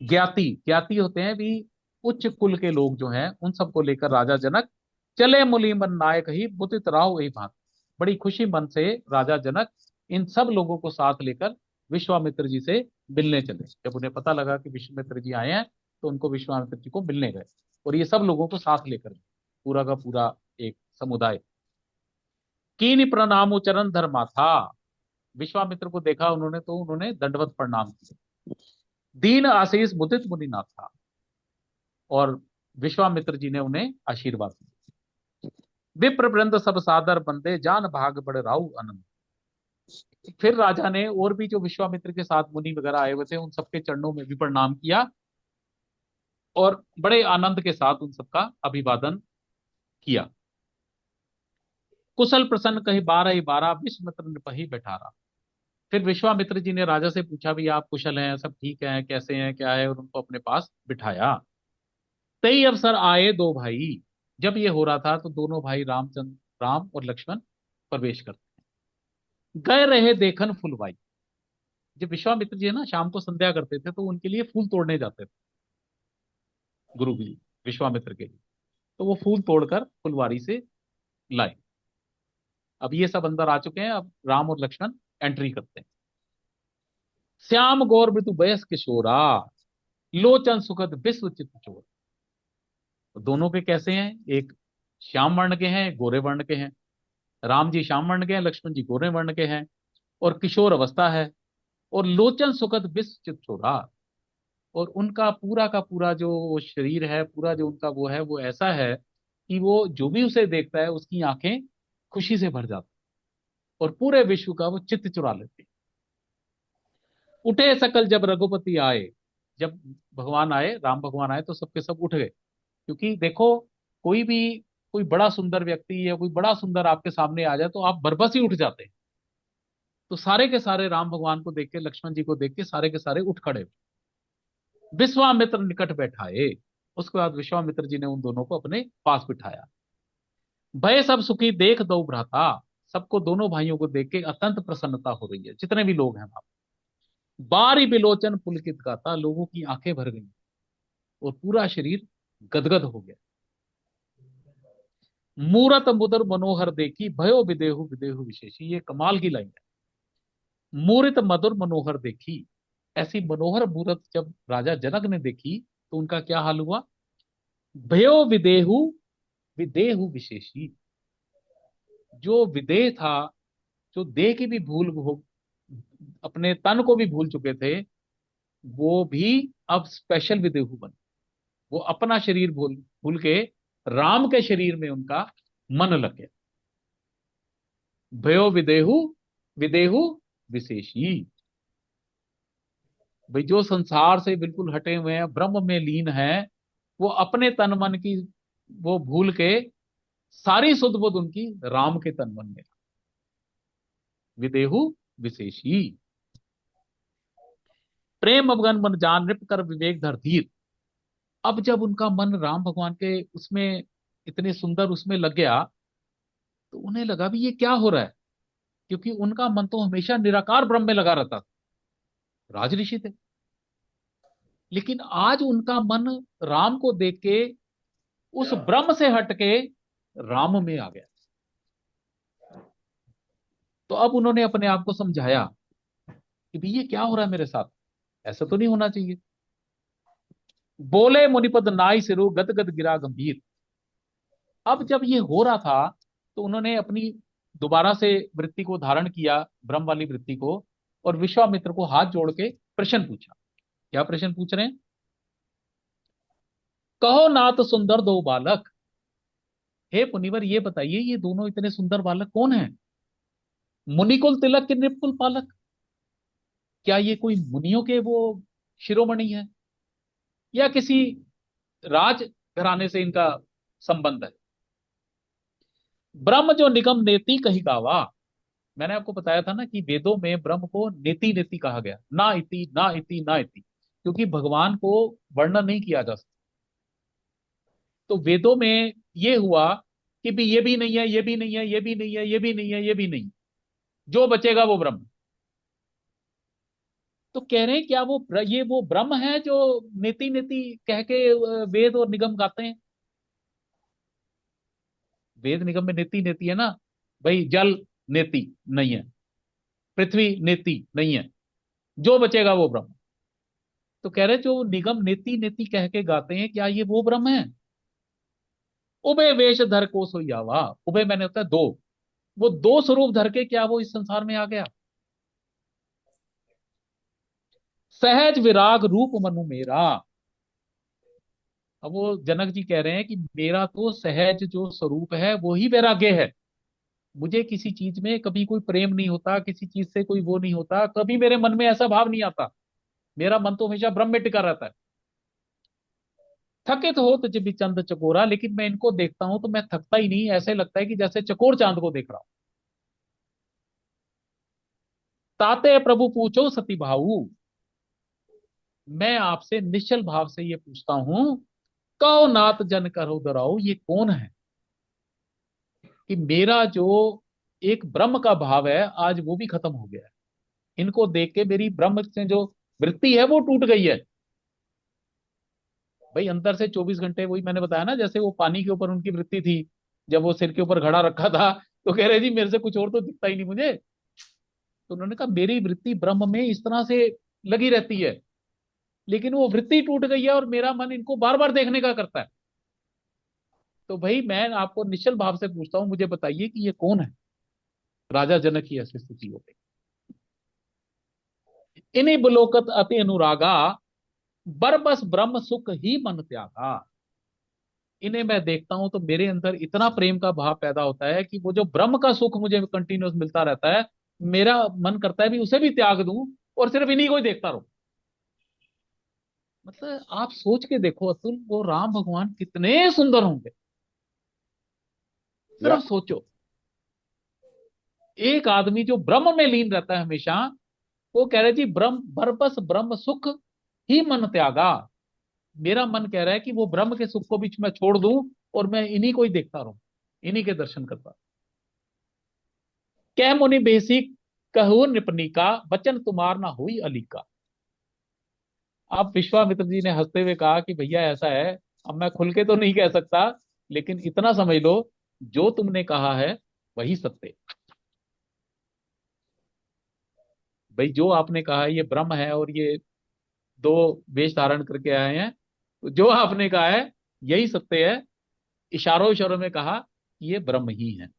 ज्ञाति, ज्ञाति होते हैं भी उच्च कुल के लोग जो हैं, उन सबको लेकर राजा जनक चले मुनि मन नायक ही मुदित राव वही भांति। बड़ी खुशी मन से राजा जनक इन सब लोगों को साथ लेकर विश्वामित्र जी से मिलने चले। जब उन्हें पता लगा कि विश्वामित्र जी आए हैं, तो उनको विश्वामित्र जी को मिलने गए, और ये सब लोगों को साथ लेकर गए, पूरा का पूरा एक समुदाय। कीन प्रणाम चरण धर्मा था। विश्वामित्र को देखा उन्होंने तो उन्होंने दंडवत प्रणाम किया। दीन आशीष मुदित मुनिनाथ था, और विश्वामित्र जी ने उन्हें आशीर्वाद दिया। विप्र वृंद सब सादर बंदे, जान भाग बड़ राउ आनंद। फिर राजा ने और भी जो विश्वामित्र के साथ मुनि वगैरह आए हुए थे, उन सबके चरणों में भी प्रणाम किया, और बड़े आनंद के साथ उन सबका अभिवादन किया। कुशल प्रसन्न कही बारह ही बारह, विश्वामित्र ने पही बैठारा। फिर विश्वामित्र जी ने राजा से पूछा भी आप कुशल हैं, सब ठीक है, कैसे हैं, क्या है, और उनको अपने पास बिठाया। तई अवसर आए दो भाई। जब ये हो रहा था तो दोनों भाई रामचंद्र, राम और लक्ष्मण प्रवेश करते हैं। गए रहे देखन फुलवाई। जब विश्वामित्र जी है ना, शाम को संध्या करते थे तो उनके लिए फूल तोड़ने जाते थे, गुरु जी विश्वामित्र के लिए। तो वो फूल तोड़कर फुलवारी से लाए। अब ये सब अंदर आ चुके हैं, अब राम और लक्ष्मण एंट्री करते हैं। श्याम गौर मृत्यु बयस किशोरा, लोचन सुखद विश्व चित चोर। तो दोनों के कैसे हैं, एक श्याम वर्ण के हैं, एक गोरे वर्ण के हैं। राम जी श्याम वर्ण के हैं, लक्ष्मण जी गोरे वर्ण के हैं, और किशोर अवस्था है। और लोचन सुखद विश्व चित चोरा, और उनका पूरा का पूरा जो शरीर है, पूरा जो उनका वो है, वो ऐसा है कि वो जो भी उसे देखता है उसकी आंखें खुशी से भर जाती, और पूरे विश्व का वो चित्त चुरा लेती। उठे सकल जब रघुपति आए। जब भगवान आए, राम भगवान आए, तो सबके सब उठ गए। क्योंकि देखो, कोई भी, कोई बड़ा सुंदर व्यक्ति या कोई बड़ा सुंदर आपके सामने आ जाए तो आप बरबस ही उठ जाते हैं। तो सारे के सारे राम भगवान को देख के, लक्ष्मण जी को देख के सारे के सारे उठ खड़े। विश्वामित्र निकट बैठाए। उसके बाद विश्वामित्र जी ने उन दोनों को अपने पास बिठाया। भय सब सुखी देख दो भ्राता। सबको, दोनों भाइयों को देख के अत्यंत प्रसन्नता हो रही है, जितने भी लोग हैं वहां। बारी बिलोचन पुलकित गाता। लोगों की आंखें भर गई और पूरा शरीर गदगद हो गया। मूरत मुदर मनोहर देखी, भयो विदेहु विदेहु विशेषी। ये कमाल की लाइन है। मूरत मधुर मनोहर देखी। ऐसी मनोहर मूरत जब राजा जनक ने देखी तो उनका क्या हाल हुआ। भयो विदेहु विदेहु विशेषी। जो विदेह था, जो देह की भी भूल हो, अपने तन को भी भूल चुके थे, वो भी अब स्पेशल विदेहु बने। वो अपना शरीर भूल भूल के राम के शरीर में उनका मन लग गया। भयो विदेहु विदेहु विशेषी। भाई जो संसार से बिल्कुल हटे हुए हैं, ब्रह्म में लीन है, वो अपने तन मन की वो भूल के सारी सुध बुध उनकी राम के तन मन में। विदेहु विशेषी। प्रेम अवगन मन जान नृप कर विवेक धर धीर। अब जब उनका मन राम भगवान के उसमें इतने सुंदर उसमें लग गया, तो उन्हें लगा भी ये क्या हो रहा है, क्योंकि उनका मन तो हमेशा निराकार ब्रह्म में लगा रहता था, राज ऋषि थे। लेकिन आज उनका मन राम को देख के उस ब्रह्म से हट के राम में आ गया। तो अब उन्होंने अपने आप को समझाया कि भाई ये क्या हो रहा है मेरे साथ, ऐसा तो नहीं होना चाहिए। बोले मुनिपद नाई सिरु गद गद गिरा गंभीर। अब जब ये हो रहा था तो उन्होंने अपनी दोबारा से वृत्ति को धारण किया, ब्रह्म वाली वृत्ति को, और विश्वामित्र को हाथ जोड़ के प्रश्न पूछा। क्या प्रश्न पूछ रहे हैं। कहो नाथ सुंदर दो बालक। हे मुनिवर ये बताइए, ये दोनों इतने सुंदर बालक कौन है? मुनिकुल तिलक के नृपकुल पालक? क्या ये कोई मुनियों के वो शिरोमणि है, या किसी राज घराने से इनका संबंध है? ब्रह्म जो निगम नेति कही गावा। मैंने आपको बताया था ना कि वेदों में ब्रह्म को नेति नेति कहा गया, ना इति ना इति ना इति, क्योंकि भगवान को वर्णन नहीं किया जा सकता। तो वेदों में ये हुआ कि भी ये भी नहीं है, ये भी नहीं है, ये भी नहीं है, ये भी नहीं है, ये भी नहीं, जो बचेगा वो ब्रह्म। तो कह रहे हैं क्या ये वो ब्रह्म है जो नेति नेति कह के वेद और निगम गाते हैं? वेद निगम में नेति नेति है ना भाई, जल नेति नहीं है, पृथ्वी नेति नहीं है, जो बचेगा वो ब्रह्म। तो कह रहे जो निगम नेति नेति कह के गाते हैं, क्या ये वो ब्रह्म है? उभय वेश धर को सोयावा। उभय मैंने होता है दो, वो दो स्वरूप धर के क्या वो इस संसार में आ गया? सहज विराग रूप मनु मेरा। अब वो जनक जी कह रहे हैं कि मेरा तो सहज जो स्वरूप है वो ही वैराग्य है। मुझे किसी चीज में कभी कोई प्रेम नहीं होता, किसी चीज से कोई वो नहीं होता, कभी मेरे मन में ऐसा भाव नहीं आता। मेरा मन तो हमेशा ब्रह्म में टिका रहता है। थकित हो तो जब भी चंद चकोरा, लेकिन मैं इनको देखता हूं तो मैं थकता ही नहीं, ऐसे लगता है कि जैसे चकोर चांद को देख रहा हूं। ताते प्रभु पूछो सती भाऊ। मैं आपसे निश्चल भाव से ये पूछता हूं, कहो नाथ जन करो दराऊ, ये कौन है कि मेरा जो एक ब्रह्म का भाव है आज वो भी खत्म हो गया है। इनको देख के मेरी ब्रह्म से जो वृत्ति है वो टूट गई है। भाई अंदर से 24 घंटे, वही मैंने बताया ना, जैसे वो पानी के ऊपर उनकी वृत्ति थी, जब वो सिर के ऊपर घड़ा रखा था तो कह रहे जी मेरे से कुछ और तो दिखता ही नहीं मुझे। तो उन्होंने कहा मेरी वृत्ति ब्रह्म में इस तरह से लगी रहती है, लेकिन वो वृत्ति टूट गई है और मेरा मन इनको बार बार देखने का करता है। तो भाई मैं आपको निश्चल भाव से पूछता हूं, मुझे बताइए कि ये कौन है? राजा जनक की ऐसी स्थिति हो गई। इन्हीं बुलोकत अति अनुरागा, बरबस ब्रह्म सुख ही मन त्यागा। इन्हें मैं देखता हूं तो मेरे अंदर इतना प्रेम का भाव पैदा होता है कि वो जो ब्रह्म का सुख मुझे कंटिन्यूस मिलता रहता है, मेरा मन करता है भी उसे भी त्याग दूं और सिर्फ इन्हीं को ही देखता रहूं। मतलब आप सोच के देखो अतुल, वो राम भगवान कितने सुंदर होंगे, या सिर्फ सोचो। एक आदमी जो ब्रह्म में लीन रहता है हमेशा, वो कह रहे जी ब्रह्म बरबस ब्रह्म सुख ही मन त्यागा। मेरा मन कह रहा है कि वो ब्रह्म के सुख को बीच में छोड़ दूं और मैं इन्हीं को ही देखता रहूं, इन्हीं के दर्शन करता। कह मुनि बेसी कहू निपनी का, वचन तुम्हार ना हुई अली का। अब विश्वामित्र जी ने हंसते हुए कहा कि भैया ऐसा है, अब मैं खुल के तो नहीं कह सकता, लेकिन इतना समझ लो, जो तुमने कहा है वही सत्य है। भाई जो आपने कहा है ये ब्रह्म है और ये दो वेश धारण करके आए हैं, तो जो आपने कहा है यही सत्य है। इशारों इशारों में कहा कि ये ब्रह्म ही है।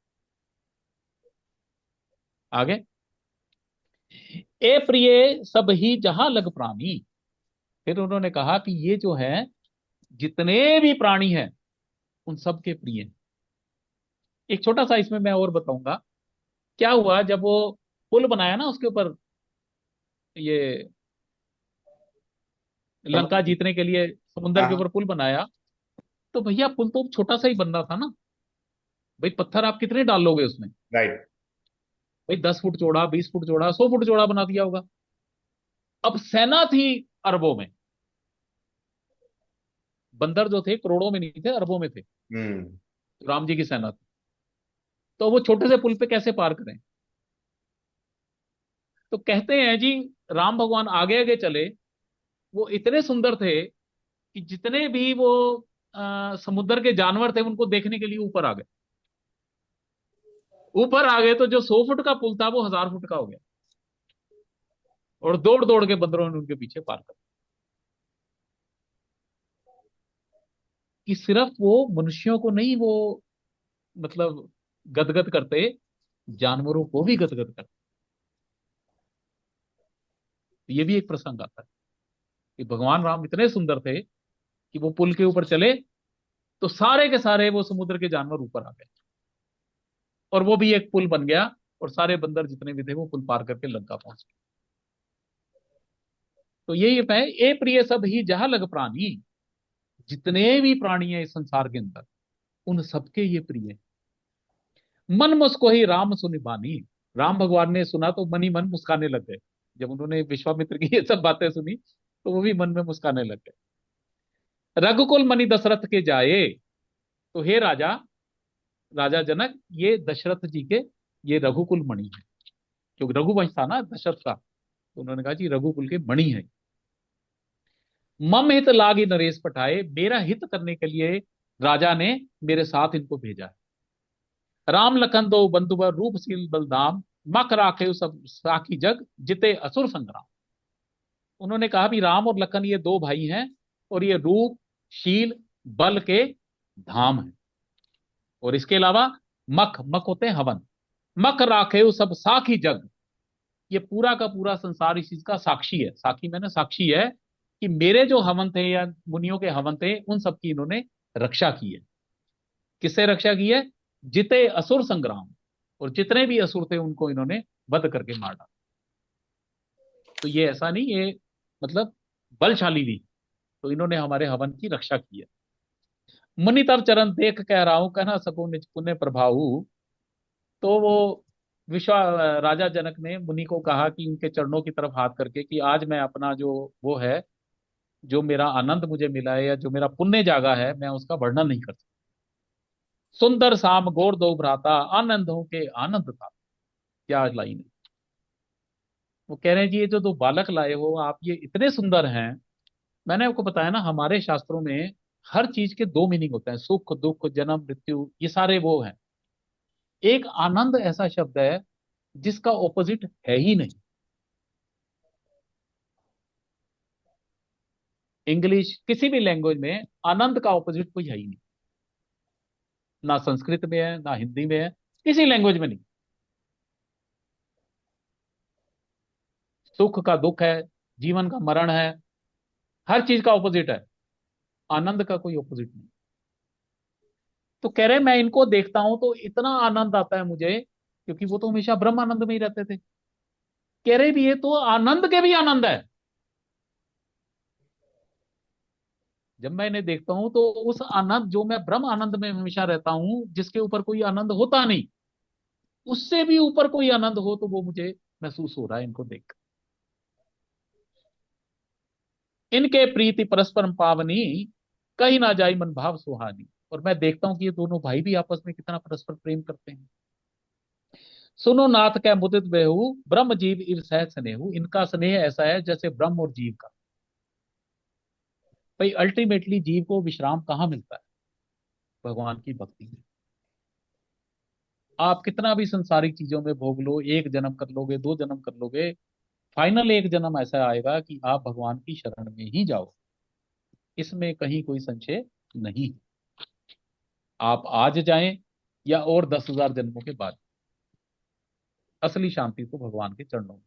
आगे, ए प्रिय सब ही जहां लग प्राणी। फिर उन्होंने कहा कि ये जो है जितने भी प्राणी हैं उन सब के प्रिय हैं। एक छोटा सा इसमें मैं और बताऊंगा। क्या हुआ जब वो पुल बनाया ना उसके ऊपर, ये लंका जीतने के लिए समुद्र के हाँ ऊपर पुल बनाया, तो भैया पुल तो छोटा सा ही बन रहा था ना। भाई पत्थर आप कितने डाल लोगे उसमें? राइट। भाई 10 फुट चौड़ा, 20 फुट चौड़ा, 100 फुट चौड़ा बना दिया होगा। अब सेना थी अरबों में, बंदर जो थे करोड़ों में नहीं थे, अरबों में थे। हम्म। राम जी की सेना थी, तो वो छोटे से पुल पे कैसे पार करें? तो कहते हैं जी राम भगवान आगे आगे चले, वो इतने सुंदर थे कि जितने भी वो समुद्र के जानवर थे उनको देखने के लिए ऊपर आ गए। ऊपर आ गए तो जो 100 फुट का पुल था वो 1000 फुट का हो गया, और दौड़ दौड़ के बंदरों ने उनके पीछे पार कर। कि सिर्फ वो मनुष्यों को नहीं वो मतलब गदगद करते, जानवरों को भी गदगद करते। तो ये भी एक प्रसंग आता है कि भगवान राम इतने सुंदर थे कि वो पुल के ऊपर चले तो सारे के सारे वो समुद्र के जानवर ऊपर आ गए, और वो भी एक पुल बन गया, और सारे बंदर जितने भी थे वो पुल पार करके लंका पहुंच गए। तो यही है, ए प्रिय सब ही जहां लग प्राणी, जितने भी प्राणी है इस संसार के अंदर उन सबके ये प्रिय है। मन मुस्को ही राम सुनि बानी, राम भगवान ने सुना तो मन ही मन मुस्काने लग गए। जब उन्होंने विश्वामित्र की ये सब बातें सुनी तो वो भी मन में मुस्काने लग गए। रघुकुल मणि दशरथ के जाए, तो हे राजा, राजा जनक, ये दशरथ जी के ये रघुकुल मणि है, क्योंकि रघुवंश था ना दशरथ का, तो उन्होंने कहा जी रघुकुल के मणि है। मम हित लागी नरेश पठाए, मेरा हित करने के लिए राजा ने मेरे साथ इनको भेजा है। राम लखन दो बंधुवर रूपशील बलदाम, मख राखे सब साखी जग, जिते असुर संग्राम। उन्होंने कहा भी राम और लखन ये दो भाई हैं, और ये रूप शील बल के धाम है। और इसके अलावा मख, मख होते हैं हवन, मख राखे सब साखी जग, ये पूरा का पूरा संसार इस चीज का साक्षी है। साक्षी मैंने साक्षी है कि मेरे जो हवन थे या मुनियों के हवन थे उन सबकी इन्होंने रक्षा की है। किससे रक्षा की है? जिते असुर संग्राम, और जितने भी असुर थे उनको इन्होंने वध करके मार डाला। तो ये ऐसा नहीं, ये मतलब बलशाली भी, तो इन्होंने हमारे हवन की रक्षा की है। मुनि तब चरण देख कह रहा हूं, कहना सको निज पुण्य प्रभाऊ। तो वो विश्वा राजा जनक ने मुनि को कहा कि उनके चरणों की तरफ हाथ करके कि आज मैं अपना जो वो है, जो मेरा आनंद मुझे मिला है या जो मेरा पुण्य जागा है, मैं उसका वर्णन नहीं कर सकता। सुंदर शाम गोर दो भ्राता, आनंद हो के आनंद था। क्या लाइन है। वो कह रहे हैं जी ये जो दो बालक लाए हो आप, ये इतने सुंदर हैं। मैंने आपको बताया ना, हमारे शास्त्रों में हर चीज के दो मीनिंग होते हैं, सुख दुख जन्म मृत्यु, ये सारे वो हैं। एक आनंद ऐसा शब्द है जिसका ऑपोजिट है ही नहीं। इंग्लिश किसी भी लैंग्वेज में आनंद का ऑपोजिट कोई है ही नहीं, ना संस्कृत में है ना हिंदी में है, किसी लैंग्वेज में नहीं। सुख का दुख है, जीवन का मरण है, हर चीज का ऑपोजिट है। आनंद का कोई ऑपोजिट नहीं। तो कह रहे मैं इनको देखता हूं तो इतना आनंद आता है मुझे, क्योंकि वो तो हमेशा ब्रह्म आनंद में ही रहते थे। कह रहे भी ये तो आनंद के भी आनंद है। जब मैं इन्हें देखता हूं तो उस आनंद, जो मैं ब्रह्म आनंद में हमेशा रहता हूं, जिसके ऊपर कोई आनंद होता नहीं, उससे भी ऊपर कोई आनंद हो तो वो मुझे महसूस हो रहा है इनको देख। इनके प्रीति परस्पर पावनी, कहीं ना जाई मन भाव सुहानी। और मैं देखता हूं कि ये दोनों भाई भी आपस में कितना परस्पर प्रेम करते हैं। सुनो नाथ कै मुदित बेहू, ब्रह्म जीव इव सहज स्नेहू। इनका स्नेह ऐसा है जैसे ब्रह्म और जीव का। भाई अल्टीमेटली जीव को विश्राम कहाँ मिलता है? भगवान की भक्ति में। आप कितना भी संसारिक चीजों में भोग लो, एक जन्म कर लोगे, दो जन्म कर लोगे, फाइनल एक जन्म ऐसा आएगा कि आप भगवान की शरण में ही जाओ। इसमें कहीं कोई संशय नहीं। आप आज जाएं या और 10,000 जन्मों के बाद, असली शांति तो भगवान के चरणों में।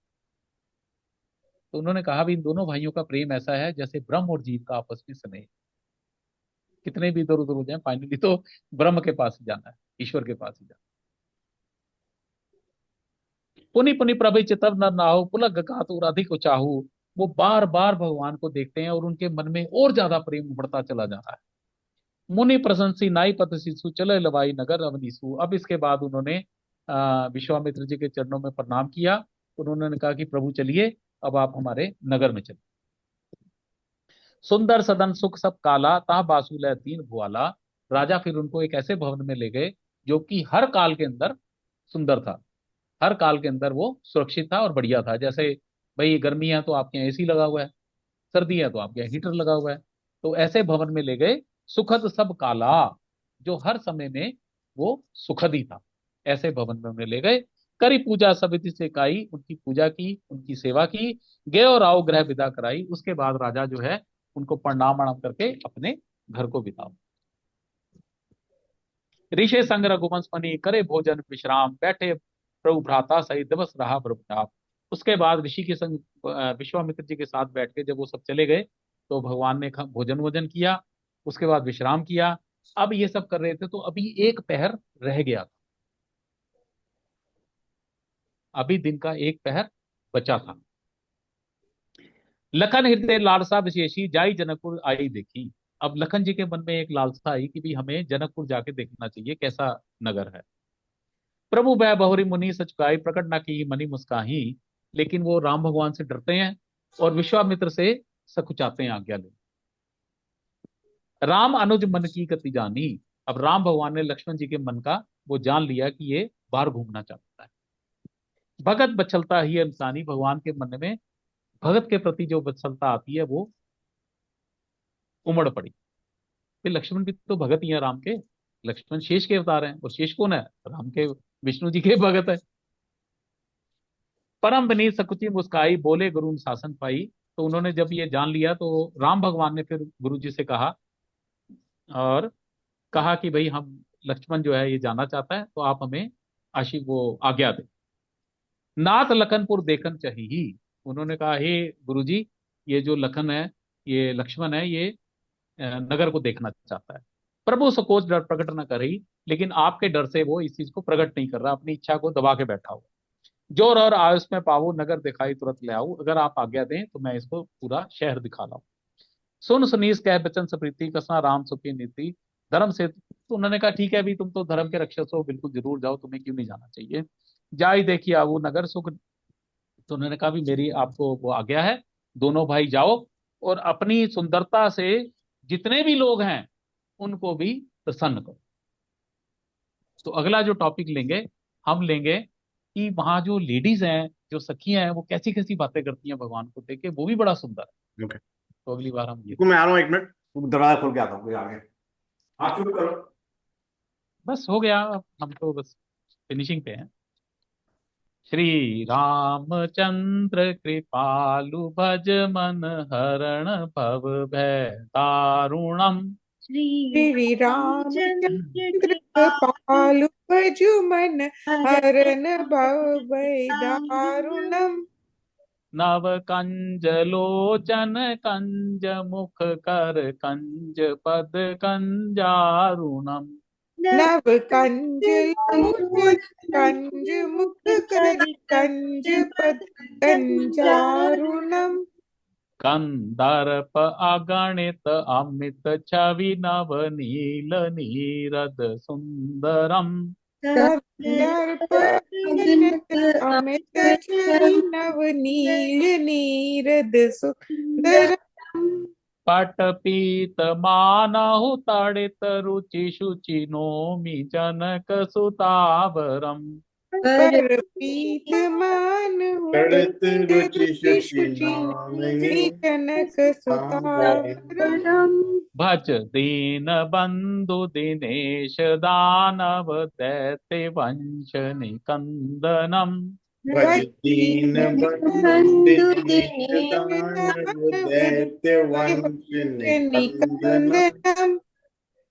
तो उन्होंने कहा भी इन दोनों भाइयों का प्रेम ऐसा है जैसे ब्रह्म और जीव का आपस में स्नेह। कितने भी इधर उधर हो जाए, फाइनली तो ब्रह्म के पास ही जाना है, ईश्वर के पास ही जाना। पुनि पुनि प्रभु चितव न नाहु, पुलक गातुर अधिक चाहू। वो बार बार भगवान को देखते हैं और उनके मन में और ज्यादा प्रेम बढ़ता चला जा रहा है। मुनि प्रशंसी नाई पत शिशु, चले लवाई नगर अवनीसु। अब इसके बाद उन्होंने विश्वामित्र जी के चरणों में प्रणाम किया। उन्होंने कहा कि प्रभु चलिए, अब आप हमारे नगर में चलिए। सुंदर सदन सुख सब काला, ता बासुल तीन भुआला। राजा फिर उनको एक ऐसे भवन में ले गए जो कि हर काल के अंदर सुंदर था, हर काल के अंदर वो सुरक्षित था और बढ़िया था। जैसे भाई गर्मी है तो आपके यहाँ एसी लगा हुआ है, सर्दी है तो आपके यहाँ हीटर लगा हुआ है। तो ऐसे भवन में ले गए, सुखद सब काला, जो हर समय में वो सुखद ही था। ऐसे भवन में उन्हें ले गए। करी पूजा समिति से काई, उनकी पूजा की, उनकी सेवा की। गए और आओ ग्रह विदा कराई। उसके बाद राजा जो है उनको प्रणाम वणाम करके अपने घर को बिताओ। ऋषि संग रघुवंश मणि, करे भोजन विश्राम, बैठे प्रभु भ्राता सहित दिवस रहा प्रभुताप। उसके बाद ऋषि के संग विश्वामित्र जी के साथ बैठ के जब वो सब चले गए तो भगवान ने भोजन वोजन किया, उसके बाद विश्राम किया। अब ये सब कर रहे थे, तो अभी एक पहर रह गया था, अभी दिन का एक पहर बचा था। लखन हृदय लालसा विशेषी जाई जनकपुर आई देखी। अब लखन जी के मन में एक लालसा आई कि भी हमें जनकपुर जाके देखना चाहिए कैसा नगर है। प्रभु वह बहुरी मुनि सच गाई प्रकट ना की मनी मुस्काही। लेकिन वो राम भगवान से डरते हैं और विश्वामित्र से सकुचाते हैं आज्ञा ले। राम अनुज मन की गति जानी। अब राम भगवान ने लक्ष्मण जी के मन का वो जान लिया कि ये बाहर घूमना चाहता है। भगत बचलता ही इंसानी, भगवान के मन में भगत के प्रति जो वत्सलता आती है वो उमड़ पड़ी। फिर लक्ष्मण भी तो भगत ही है राम के, लक्ष्मण शेष के अवतार हैं, और शेष कौन है? राम के, विष्णु जी के भगत है। परम विनीत सकुची मुस्काई बोले गुरु ने शासन पाई। तो उन्होंने जब ये जान लिया तो राम भगवान ने फिर गुरु जी से कहा, और कहा कि भाई हम, लक्ष्मण जो है ये जाना चाहता है, तो आप हमें आशी वो आज्ञा दे। नाथ लखनपुर देखन चाहिए। उन्होंने कहा, हे गुरु जी, ये जो लखन है, ये लक्ष्मण है, ये नगर को देखना चाहता है। प्रभु सकोच डर प्रकट न करी, लेकिन आपके डर से वो इस चीज को प्रकट नहीं कर रहा, अपनी इच्छा को दबा के बैठा हुआ। जोर और आयुष में पावो नगर दिखाई तुरंत ले आऊं, अगर आप आज्ञा दें तो मैं इसको पूरा शहर दिखा लाऊं। सुन सुनीस कह बचन सप्रीति कसना राम सुखी नीति धर्म से। तो उन्होंने कहा, ठीक है, अभी तुम तो धर्म के रक्षक हो, बिल्कुल जरूर जाओ, तुम्हें क्यों नहीं जाना चाहिए। जाई देखिए आवू नगर सुख। तो उन्होंने कहा, भी मेरी आपको वो आज्ञा है, दोनों भाई जाओ और अपनी सुंदरता से जितने भी लोग हैं उनको भी प्रसन्न करो। तो अगला जो टॉपिक लेंगे, हम लेंगे कि वहां जो लेडीज हैं, जो सखियां हैं, वो कैसी कैसी बातें करती हैं भगवान को देख के, वो भी बड़ा सुंदर है। ओके, तो अगली बार हम ये, मैं आ रहा हूँ, 1 मिनट, दरवाजा खोल के आता हूँ, कोई आ गया। आप शुरू करो। बस हो गया, अब हम तो बस फिनिशिंग पे हैं। श्री रामचंद्र कृपालु भज मन हरण भव भय दारुणम। श्री रामचंद्र कृपालु भजु मन हरन भव भय दारुणम। नव कंज लोचन कंज मुख कर कंज पद कंजारुणम। नव कंज लोचन कंज मुख कर कंज पद कंजारुणम। कंदर्प अगणित अमित छवि नव नील नीरद सुंदरम। कंदर्प अगणित अमित छवि नव नील नीरद सुंदरम। पट पीत मानहु तड़ित रुचि शुचि नोमि जनक सुतावरम। पर पीत मान तड़ित रुचि शुचि शुचि नामिनी जनक ताम्बरम। सुतावरम। भज दीन बंधु दिनेश दानव दैत्य वंश निकंदनम। भज दीन बंधु दीनेश दानव दैत्य वंश निकंदन। निकंदनम।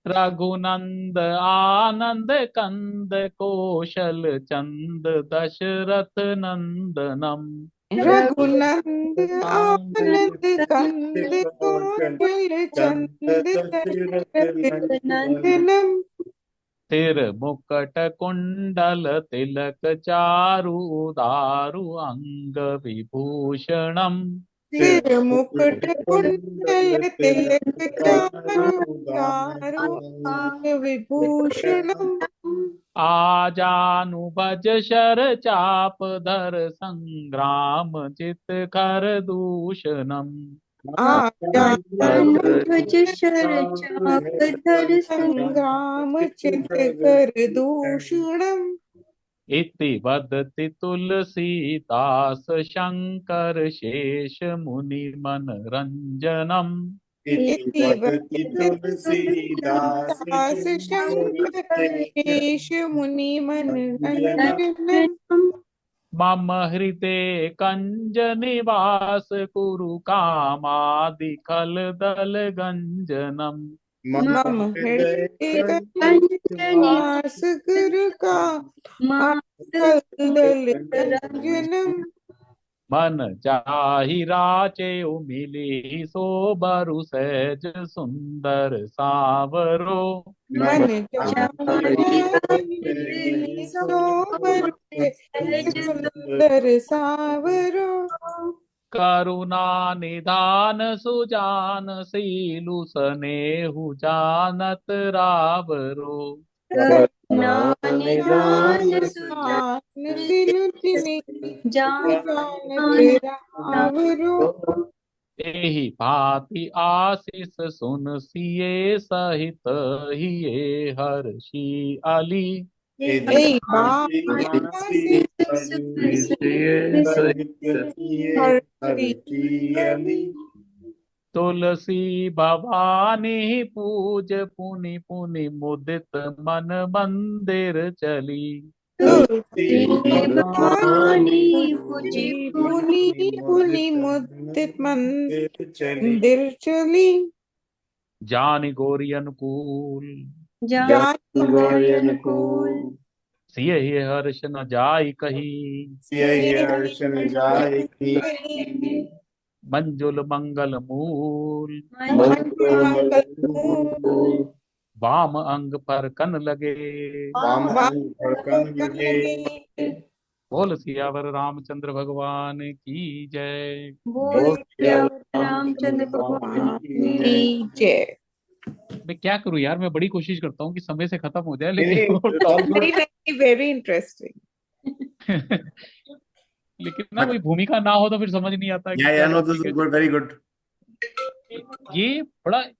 रघुनंद आनंद कंद कौशल चंद दशरथ नंदनम। रघुनंद आनंद कंद कौशल कौशल चंद चंद दशरथ दशरथ नंदन। नंदनम। तिर मुकट कुंडल तिलक चारु दारु अंग विभूषणम। सिर मुकुट कुंडल तिलक चारु दारु अंग विभूषणम। आजानुबज शर चाप धर संग्राम चित कर दूषणम। आजानुबज शर चाप धर संग्राम चित कर दूषणम। इति वदति तुलसीदास शंकर शेष मुनि मन रंजनम। इति वदति तुलसीदास शंकर शेष मुनि मन रंजनम। मम हृदय कंज निवास कुरु कामादि खल दल गंजनम। मम हृदय कंज निवास गुरु का दल रंजनम। मन चाहि राचे मिली सो बरु सहज सुंदर सावरो। मन सुंदर सावरो। करुणा निधान सुजान सीलु सनेहु जानत रावरो। जानत रावरो। एहि भांति आशीष सुन सिए सहित हिये हर्षि अली। ए तुलसी भवानी पूज पुनि पुनि मुदित मन मंदिर चली। पुनि मुदित मंदिर चली। जानि गौरी अनुकूल सियहि हर्ष न जाय कही। मंजुल मंगल मूल वाम अंग पर कन लगे। बोल सियावर रामचंद्र भगवान की जय। रामचंद्र भगवान की जय। मैं क्या करूं यार, मैं बड़ी कोशिश करता हूँ कि समय से खत्म हो जाए, लेकिन वो वेरी इंटरेस्टिंग। लेकिन ना कोई भूमिका ना हो तो फिर समझ नहीं आता कि क्या no, this is good, very good. ये बड़ा